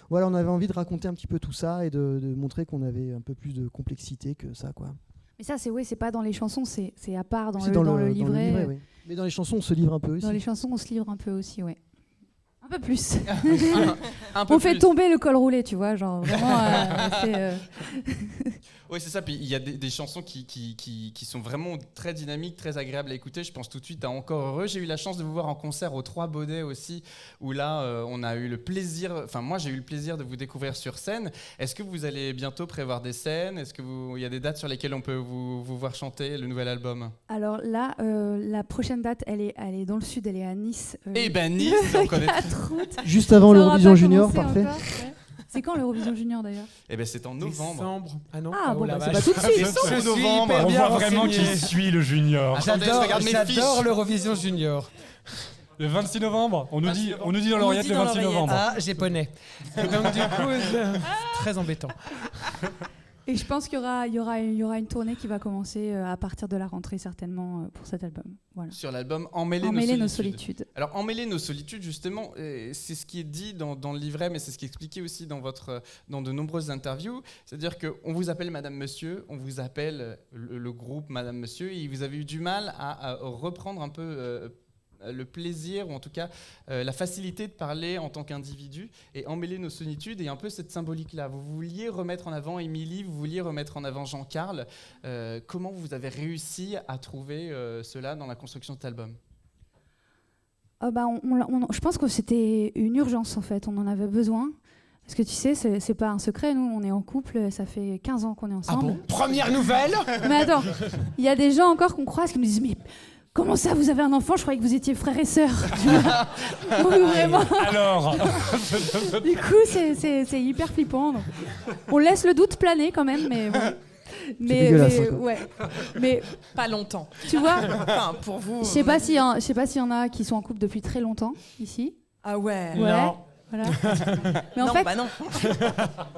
voilà, on avait envie de raconter un petit peu tout ça et de montrer qu'on avait un peu plus de complexité que ça, quoi. Mais ça, c'est pas dans les chansons, c'est à part dans le livret. Dans le livret, oui. Mais dans les chansons, on se livre un peu aussi. Dans les chansons, on se livre un peu aussi, oui. Un peu plus. Un peu On fait plus. tomber le col roulé, tu vois, genre vraiment. Oui, c'est ça. Puis il y a des chansons qui sont vraiment très dynamiques, très agréables à écouter. Je pense tout de suite à Encore Heureux. J'ai eu la chance de vous voir en concert aux Trois Baudets aussi, où là, on a eu le plaisir, enfin moi j'ai eu le plaisir de vous découvrir sur scène. Est-ce que vous allez bientôt prévoir des scènes? Est-ce qu'il y a des dates sur lesquelles on peut vous voir chanter le nouvel album? Alors là, la prochaine date, elle est dans le sud, elle est à Nice. Eh ben Nice, on connaît. 4 août. Juste avant Ça aura l'Eurovision pas Junior, commencé parfait. encore, ouais. C'est quand l'Eurovision Junior d'ailleurs? Eh ben c'est en novembre. Décembre. Ah non. Ah bon, la bah, c'est vache. pas tout de suite. Décembre, Je suis novembre. hyper On bien voit vraiment renseigné. qui suit le junior. Attendez, je regarde mes fiches. J'adore l'Eurovision Junior. Le 26 novembre, on nous dit dans On nous l'oreillette dit le dans 26 l'oreillette. novembre. Ah, j'ai poney. Et donc du coup, c'est très embêtant. Et je pense qu'il y aura une tournée qui va commencer à partir de la rentrée certainement pour cet album. Voilà. Sur l'album Emmêler nos solitudes. Alors, Emmêler nos solitudes, justement, c'est ce qui est dit dans le livret, mais c'est ce qui est expliqué aussi dans de nombreuses interviews. C'est-à-dire qu'on vous appelle Madame Monsieur, on vous appelle le groupe Madame Monsieur, et vous avez eu du mal à reprendre un peu le plaisir, ou en tout cas la facilité de parler en tant qu'individu, et Emmêler nos solitudes, et un peu cette symbolique-là. Vous vouliez remettre en avant Émilie, vous vouliez remettre en avant Jean-Carl. Comment vous avez réussi à trouver cela dans la construction de cet album? Je pense que c'était une urgence en fait, on en avait besoin. Parce que tu sais, c'est pas un secret, nous on est en couple, ça fait 15 ans qu'on est ensemble. Ah bon? Première nouvelle. Mais attends, il y a des gens encore qu'on croise qui nous disent mais comment ça vous avez un enfant? Je croyais que vous étiez frères et sœurs. Tu vois? Donc, vraiment. Alors, Du coup c'est hyper flippant. Donc, on laisse le doute planer quand même, mais bon. dégueulasse, hein, quoi. Ouais. Mais Pas longtemps. tu vois, Enfin, pour vous. je sais pas s'il y en a qui sont en couple depuis très longtemps ici. Ah ouais. Ouais. Non. Voilà. Mais en non, fait, bah non.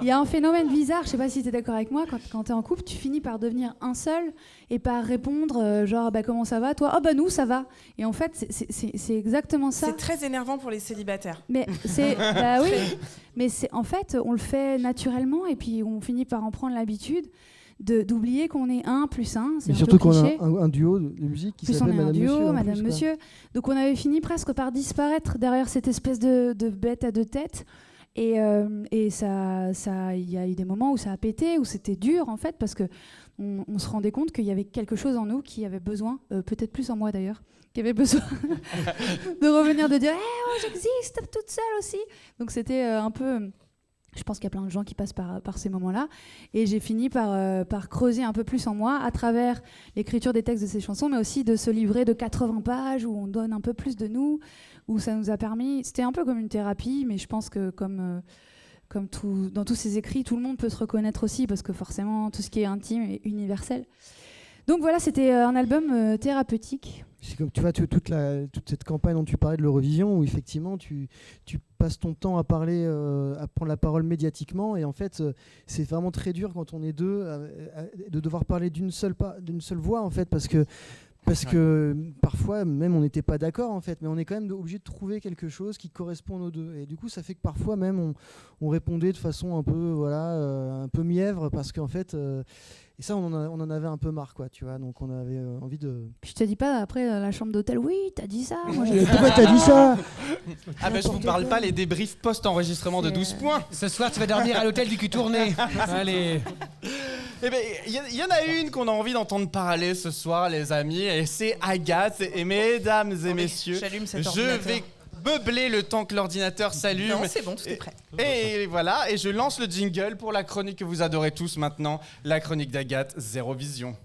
il y a un phénomène bizarre, je sais pas si tu es d'accord avec moi, quand tu es en couple, tu finis par devenir un seul et par répondre genre bah comment ça va toi? Oh bah nous ça va. Et en fait, c'est exactement ça. C'est très énervant pour les célibataires. Mais c'est bah oui, mais c'est en fait, on le fait naturellement et puis on finit par en prendre l'habitude d'oublier qu'on est 1 plus 1, c'est Mais un surtout peu qu'on cliché. a un duo de musique qui Plus on s'appelle est un Madame duo, Monsieur. en Madame plus, quoi. Monsieur. Donc on avait fini presque par disparaître derrière cette espèce de bête à deux têtes. Et ça, il y a eu des moments où ça a pété, où c'était dur en fait, parce que on se rendait compte qu'il y avait quelque chose en nous qui avait besoin, peut-être plus en moi d'ailleurs, qui avait besoin de revenir, de dire oh, j'existe toute seule aussi. Donc c'était un peu. Je pense qu'il y a plein de gens qui passent par ces moments-là. Et j'ai fini par creuser un peu plus en moi à travers l'écriture des textes de ces chansons, mais aussi de ce livret de 80 pages où on donne un peu plus de nous, où ça nous a permis... C'était un peu comme une thérapie, mais je pense que comme dans tous ces écrits, tout le monde peut se reconnaître aussi, parce que forcément, tout ce qui est intime est universel. Donc voilà, c'était un album thérapeutique. C'est comme, tu vois, toute cette campagne dont tu parlais de l'Eurovision, où effectivement tu passes ton temps à parler, à prendre la parole médiatiquement, et en fait c'est vraiment très dur quand on est deux de devoir parler d'une seule voix en fait, parce que parfois même on n'était pas d'accord en fait, mais on est quand même obligé de trouver quelque chose qui correspond aux deux, et du coup ça fait que parfois même on répondait de façon un peu mièvre, parce qu'en fait et ça on en avait un peu marre, quoi, tu vois, donc on avait envie de... Puis je te dis pas après la chambre d'hôtel, oui t'as dit ça, moi Pourquoi t'as dit ça? Ah ben je vous parle pas les débriefs post-enregistrement de 12 points. Ce soir, tu vas dormir à l'hôtel du cul tourné. Allez. Eh ben, il y en a une qu'on a envie d'entendre parler ce soir, les amis, et c'est Agathe. Et mesdames et messieurs, j'allume cet je ordinateur. vais meubler le temps que l'ordinateur s'allume. Non, c'est bon, tout est prêt. Et voilà, et je lance le jingle pour la chronique que vous adorez tous maintenant, la chronique d'Agathe, Zéro Vision.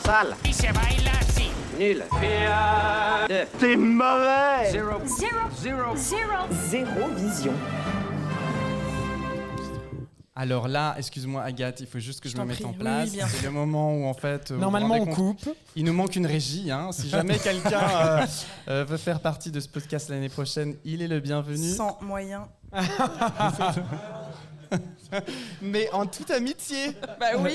Sale. Y se baila así. Nul. C'est mauvais. Zéro vision. Alors là, excuse-moi Agathe, il faut juste que je me mette en place. Oui, bien c'est le moment où en fait... vous Normalement, vous on rendez compte, coupe. il nous manque une régie. Hein. Si jamais quelqu'un veut faire partie de ce podcast l'année prochaine, il est le bienvenu. Sans moyen. Mais en toute amitié. Bah oui.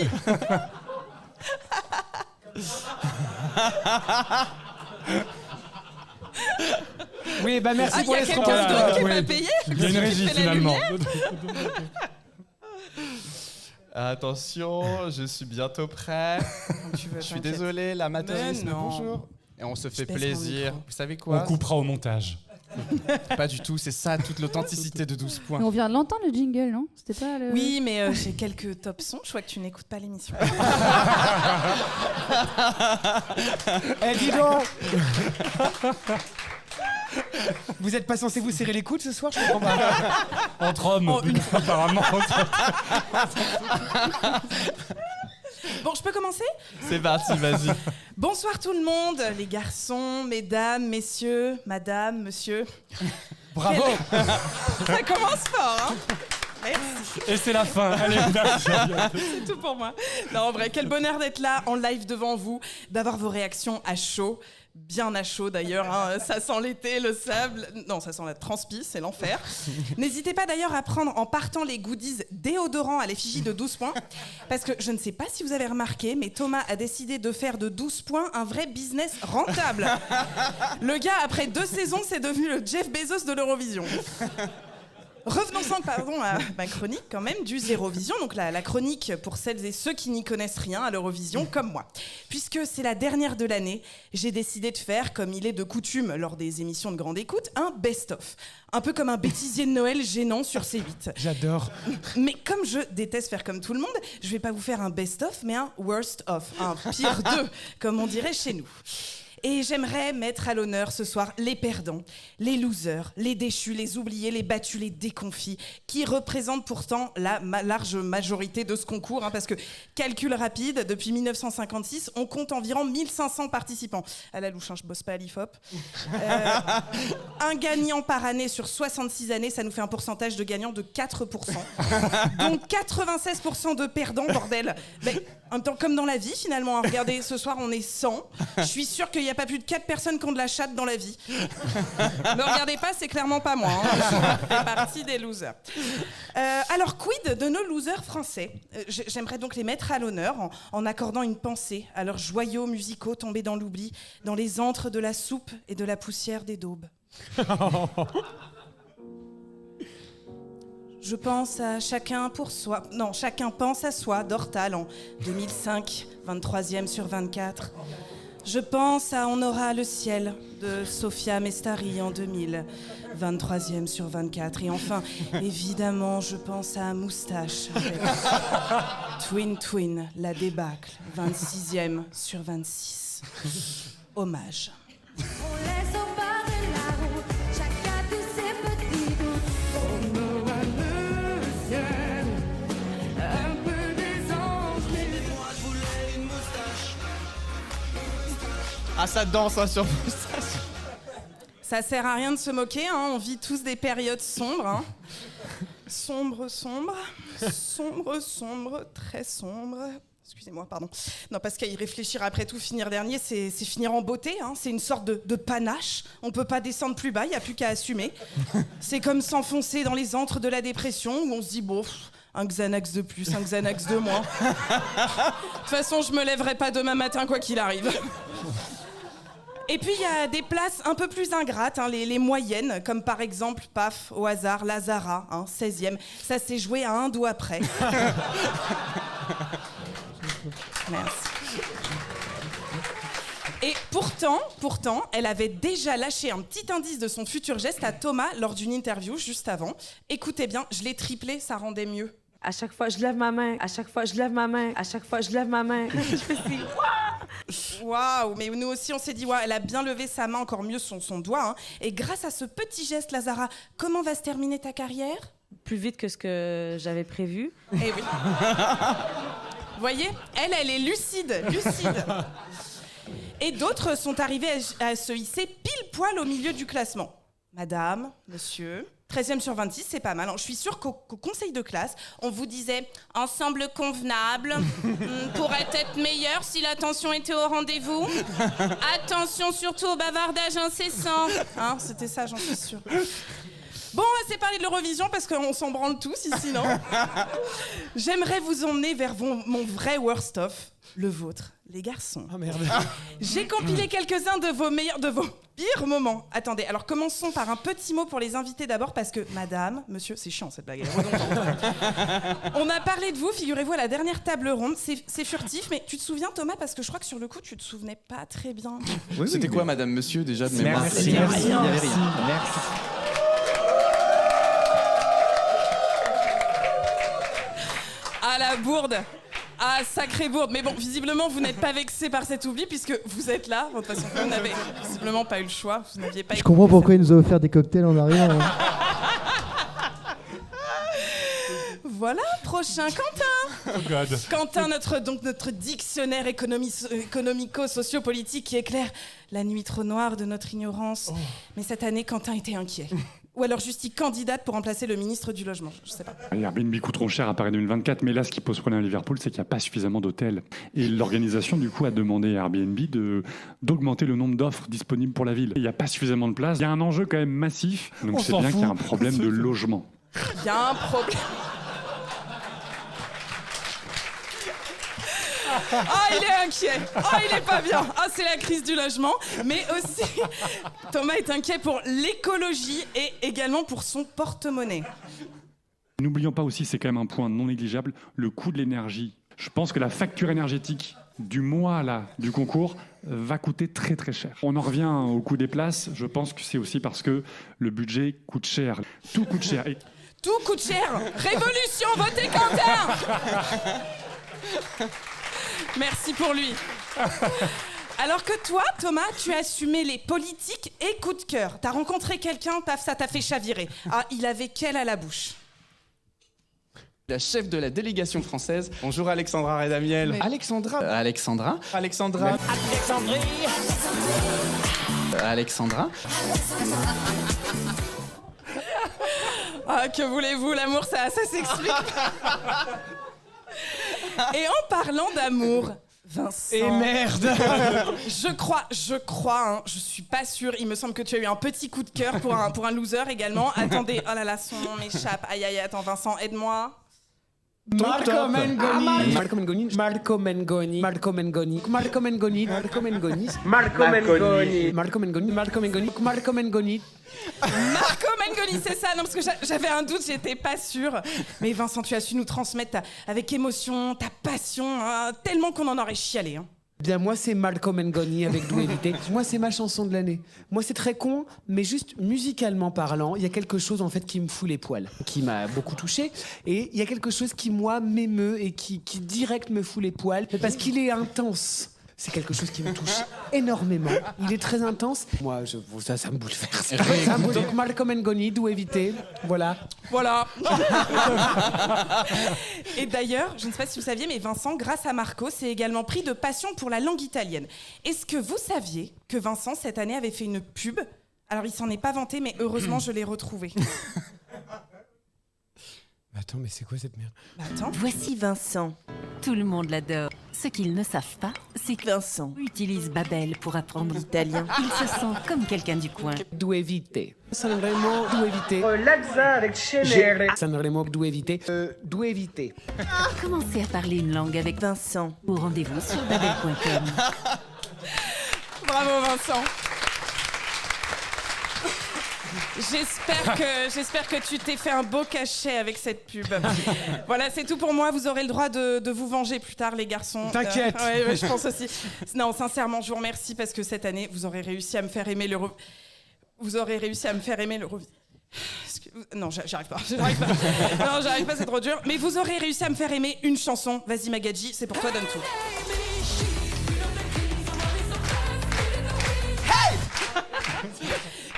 Oui, bah merci pour Il y a les quelqu'un scandales. d'autre qui Ouais. m'a payé. Il y a une régie fait la finalement. Attention, je suis bientôt prêt. Je suis désolé, la Mais matérialisme, non. bonjour. Et on se fait baisse mon plaisir. micro. Vous savez On quoi? coupera au montage. Pas du tout, c'est ça toute l'authenticité de 12 points. Mais on vient de l'entendre le jingle, non? C'était pas le... Oui, mais j'ai quelques top sons. Je vois que tu n'écoutes pas l'émission. Eh, dis donc. Vous êtes pas censé vous serrer les coudes ce soir, je comprends pas. Entre hommes, apparemment. Bon, je peux commencer? C'est parti, vas-y. Bonsoir tout le monde, les garçons, mesdames, messieurs, madame, monsieur. Bravo. Ça commence fort, hein? Merci. Et c'est la fin. Allez, merci. C'est tout pour moi. Non, en vrai, quel bonheur d'être là en live devant vous, d'avoir vos réactions à chaud. Bien à chaud d'ailleurs, hein. Ça sent l'été, le sable. Non, ça sent la transpi, c'est l'enfer. N'hésitez pas d'ailleurs à prendre en partant les goodies déodorants à l'effigie de 12 points. Parce que je ne sais pas si vous avez remarqué, mais Thomas a décidé de faire de 12 points un vrai business rentable. Le gars, après 2 saisons, c'est devenu le Jeff Bezos de l'Eurovision. Revenons-en à ma chronique quand même du Zérovision, donc la chronique pour celles et ceux qui n'y connaissent rien à l'Eurovision comme moi. Puisque c'est la dernière de l'année, j'ai décidé de faire, comme il est de coutume lors des émissions de grande écoute, un best-of. Un peu comme un bêtisier de Noël gênant sur C8. J'adore. Mais comme je déteste faire comme tout le monde, je vais pas vous faire un best-of, mais un worst-of, un pire d'eux, comme on dirait chez nous. Et j'aimerais mettre à l'honneur ce soir les perdants, les losers, les déchus, les oubliés, les battus, les déconfits, qui représentent pourtant la large majorité de ce concours, hein, parce que, calcul rapide, depuis 1956, on compte environ 1500 participants. À la louche, hein, je bosse pas à l'IFOP. Un gagnant par année sur 66 années, ça nous fait un pourcentage de gagnants de 4%. Donc 96% de perdants, bordel. Mais, en même temps, comme dans la vie, finalement, hein, regardez, ce soir, on est 100. Je suis sûre qu'il n'y a pas plus de 4 personnes qui ont de la chatte dans la vie. Me regardez pas, c'est clairement pas moi. Hein. Je fais partie des losers. Alors, quid de nos losers français? J'aimerais donc les mettre à l'honneur en accordant une pensée à leurs joyaux musicaux tombés dans l'oubli, dans les antres de la soupe et de la poussière des daubes. Je pense à chacun pour soi. Non, chacun pense à soi d'Hortal en 2005, 23e sur 24. Je pense à On aura le ciel de Sofia Mestari en 2000, 23e sur 24. Et enfin, évidemment, je pense à Moustache avec Twin Twin, la débâcle, 26e sur 26. Hommage. Ah, ça danse hein, sur Moustache. Ça sert à rien de se moquer, hein. On vit tous des périodes sombres. Hein. Sombre, très sombre. Excusez-moi, pardon. Non, parce qu'à y réfléchir après tout, finir dernier, c'est finir en beauté. Hein. C'est une sorte de panache. On peut pas descendre plus bas, il n'y a plus qu'à assumer. C'est comme s'enfoncer dans les antres de la dépression, où on se dit, bon... Un Xanax de plus, un Xanax de moins. De toute façon, je me lèverai pas demain matin, quoi qu'il arrive. Et puis, il y a des places un peu plus ingrates, hein, les moyennes, comme par exemple, paf, au hasard, Lazara, hein, 16e. Ça s'est joué à un doigt près. Merci. Et pourtant, elle avait déjà lâché un petit indice de son futur geste à Thomas lors d'une interview juste avant. Écoutez bien, je l'ai triplé, ça rendait mieux. À chaque fois, je lève ma main. À chaque fois, je lève ma main. À chaque fois, je lève ma main. Je fais waouh, mais nous aussi, on s'est dit, waouh, elle a bien levé sa main, encore mieux son doigt. Hein. Et grâce à ce petit geste, Lazara, comment va se terminer ta carrière? Plus vite que ce que j'avais prévu. Eh oui. Vous voyez, elle est lucide. Et d'autres sont arrivés à se hisser pile poil au milieu du classement. Madame, monsieur, 13e sur 26, c'est pas mal. Je suis sûre qu'au conseil de classe, on vous disait « ensemble convenable, pourrait être meilleur si l'attention était au rendez-vous. Attention surtout au bavardage incessant. Hein, » C'était ça, j'en suis sûre. Bon, on va se parler de l'Eurovision parce qu'on s'en branle tous ici, non? J'aimerais vous emmener vers mon vrai worst-of, le vôtre, les garçons. Oh merde. J'ai compilé quelques-uns de vos pire moment. Attendez, alors commençons par un petit mot pour les invités d'abord, parce que madame, monsieur, c'est chiant cette blague, elle est redondante. On a parlé de vous, figurez-vous, à la dernière table ronde. C'est furtif, mais tu te souviens, Thomas, parce que je crois que sur le coup, tu te souvenais pas très bien. C'était quoi, madame, monsieur, déjà de mémoire? Merci. Il y avait rien. Merci. Ah, la bourde! Ah, sacrée bourde. Mais bon, visiblement, vous n'êtes pas vexé par cet oubli puisque vous êtes là. De toute façon, vous n'avez visiblement pas eu le choix. Vous n'aviez pas. Je comprends pourquoi il nous a offert des cocktails en arrière. Voilà, prochain Quentin. Oh God. Quentin, notre dictionnaire économico-sociopolitique qui éclaire la nuit trop noire de notre ignorance. Mais cette année, Quentin était inquiet. Ou alors juste il candidate pour remplacer le ministre du Logement, je sais pas. Airbnb coûteront cher à Paris 2024, mais là, ce qui pose problème à Liverpool, c'est qu'il n'y a pas suffisamment d'hôtels. Et l'organisation, du coup, a demandé à Airbnb d'augmenter le nombre d'offres disponibles pour la ville. Il n'y a pas suffisamment de place. Il y a un enjeu quand même massif, donc c'est bien qu'il y a un problème de logement. Il y a un problème. Ah, il est inquiet. Ah, il est pas bien. Ah, c'est la crise du logement. Mais aussi, Thomas est inquiet pour l'écologie et également pour son porte-monnaie. N'oublions pas aussi, c'est quand même un point non négligeable, le coût de l'énergie. Je pense que la facture énergétique du mois là, du concours va coûter très très cher. On en revient au coût des places. Je pense que c'est aussi parce que le budget coûte cher. Tout coûte cher. Et... Tout coûte cher. Révolution, votez Quentin. Merci pour lui. Alors que toi, Thomas, tu as assumé les politiques et coup de cœur. T'as rencontré quelqu'un, ça t'a fait chavirer. Ah, il avait quelle à la bouche? La chef de la délégation française. Bonjour Alexandra Redamiel. Alexandra. Alexandra. Alexandra. Ah, que voulez-vous, l'amour, ça s'explique. Et en parlant d'amour, Vincent... Et merde. Je crois, hein, je suis pas sûre, il me semble que tu as eu un petit coup de cœur pour un loser également. Attendez, oh là là, son nom m'échappe. Aïe aïe, attends Vincent, aide-moi. Marco Mengoni. Marco Mengoni. Marco Mengoni. Marco Mengoni. Marco Mengoni. Marco Mengoni. Marco Mengoni. Marco Mengoni. Marco Mengoni. Marco Mengoni. Marco Mengoni, c'est ça. Non, parce que j'avais un doute, j'étais pas sûre. Mais Vincent, tu as su nous transmettre avec émotion, ta passion, hein, tellement qu'on en aurait chialé. Hein. Bien, moi, c'est Marco Mengoni avec D'où éviter. Moi, c'est ma chanson de l'année. Moi, c'est très con, mais juste musicalement parlant, il y a quelque chose, en fait, qui me fout les poils, qui m'a beaucoup touché. Et il y a quelque chose qui, moi, m'émeut et qui direct me fout les poils, parce qu'il est intense. C'est quelque chose qui me touche énormément. Il est très intense. Moi, ça me bouleverse. Donc, Marco Mengoni, D'où éviter. Voilà. Voilà. Et d'ailleurs, je ne sais pas si vous saviez, mais Vincent, grâce à Marco, s'est également pris de passion pour la langue italienne. Est-ce que vous saviez que Vincent, cette année, avait fait une pub? Alors, il s'en est pas vanté, mais heureusement, je l'ai retrouvé. Attends, mais c'est quoi cette merde? Attends. Voici Vincent. Tout le monde l'adore. Ce qu'ils ne savent pas, c'est que Vincent utilise Babel pour apprendre l'italien. Il se sent comme quelqu'un du coin. D'où éviter. Sanremo, d'où éviter. Lazza avec Cenere. Sanremo, d'où éviter. D'où éviter. Commencez à parler une langue avec Vincent. Au rendez-vous sur babel.com. Bravo Vincent. J'espère que tu t'es fait un beau cachet avec cette pub. Voilà, c'est tout pour moi. Vous aurez le droit de vous venger plus tard, les garçons. T'inquiète. Ouais, je pense aussi. Non, sincèrement, je vous remercie parce que cette année, vous aurez réussi à me faire aimer Non, j'arrive pas. Non, j'arrive pas, c'est trop dur. Mais vous aurez réussi à me faire aimer une chanson. Vas-y, Magadji, c'est pour toi, donne tout.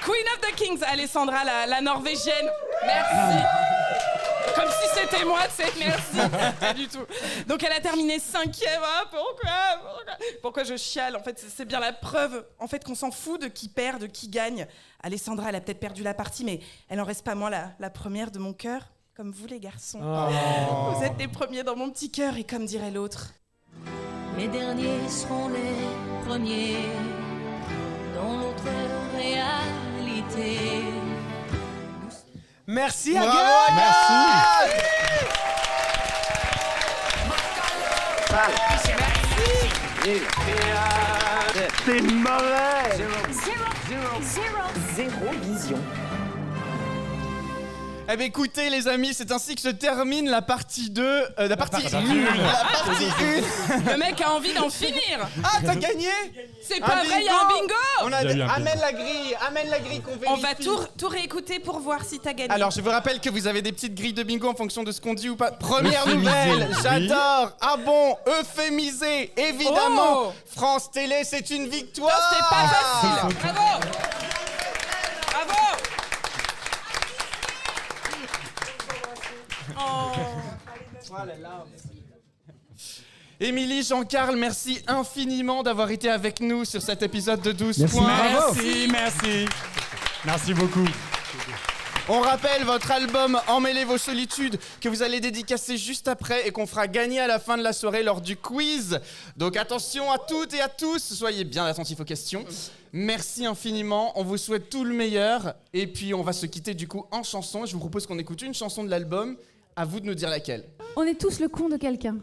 Queen of the Kings, Alessandra, la norvégienne. Merci. Comme si c'était moi, merci. Pas du tout. Donc elle a terminé 5e. Ah, pourquoi je chiale? En fait, c'est bien la preuve en fait, qu'on s'en fout de qui perd, de qui gagne. Alessandra, elle a peut-être perdu la partie, mais elle en reste pas moins la première de mon cœur. Comme vous, les garçons. Oh. Vous êtes les premiers dans mon petit cœur. Et comme dirait l'autre... Les derniers seront les premiers dans notre réalité. Merci Agathe. Merci. C'est mauvais. Zéro vision. Eh bien écoutez les amis, c'est ainsi que se termine la partie 2, la partie 1. Le mec a envie d'en finir. Ah, t'as gagné? C'est pas vrai, il y a un bingo. Amène la grille qu'on vérifie. On va tout réécouter pour voir si t'as gagné. Alors je vous rappelle que vous avez des petites grilles de bingo en fonction de ce qu'on dit ou pas. Première Euphémisé, nouvelle, oui. j'adore. Ah bon, euphémisé, évidemment. Oh. France Télé, c'est une victoire. C'était pas facile. Bravo. Bravo. Émilie, Jean-Carl, merci infiniment d'avoir été avec nous sur cet épisode de 12 Merci. points. Bravo. Merci. Merci beaucoup. On rappelle votre album Emmêlez vos solitudes que vous allez dédicacer juste après et qu'on fera gagner à la fin de la soirée lors du quiz. Donc attention à toutes et à tous, soyez bien attentifs aux questions. Merci infiniment, on vous souhaite tout le meilleur. Et puis on va se quitter du coup en chanson. Je vous propose qu'on écoute une chanson de l'album. À vous de nous dire laquelle. On est tous le con de quelqu'un.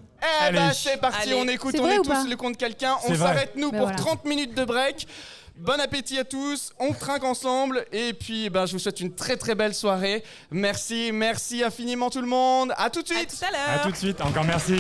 Eh bah c'est parti, on écoute, C'est on vrai est ou tous pas le compte de quelqu'un. On C'est vrai. s'arrête nous Ben pour voilà. 30 minutes de break. Bon appétit à tous, on trinque ensemble et puis je vous souhaite une très très belle soirée. Merci infiniment tout le monde. À tout de suite. À tout à l'heure. À tout de suite. Encore merci.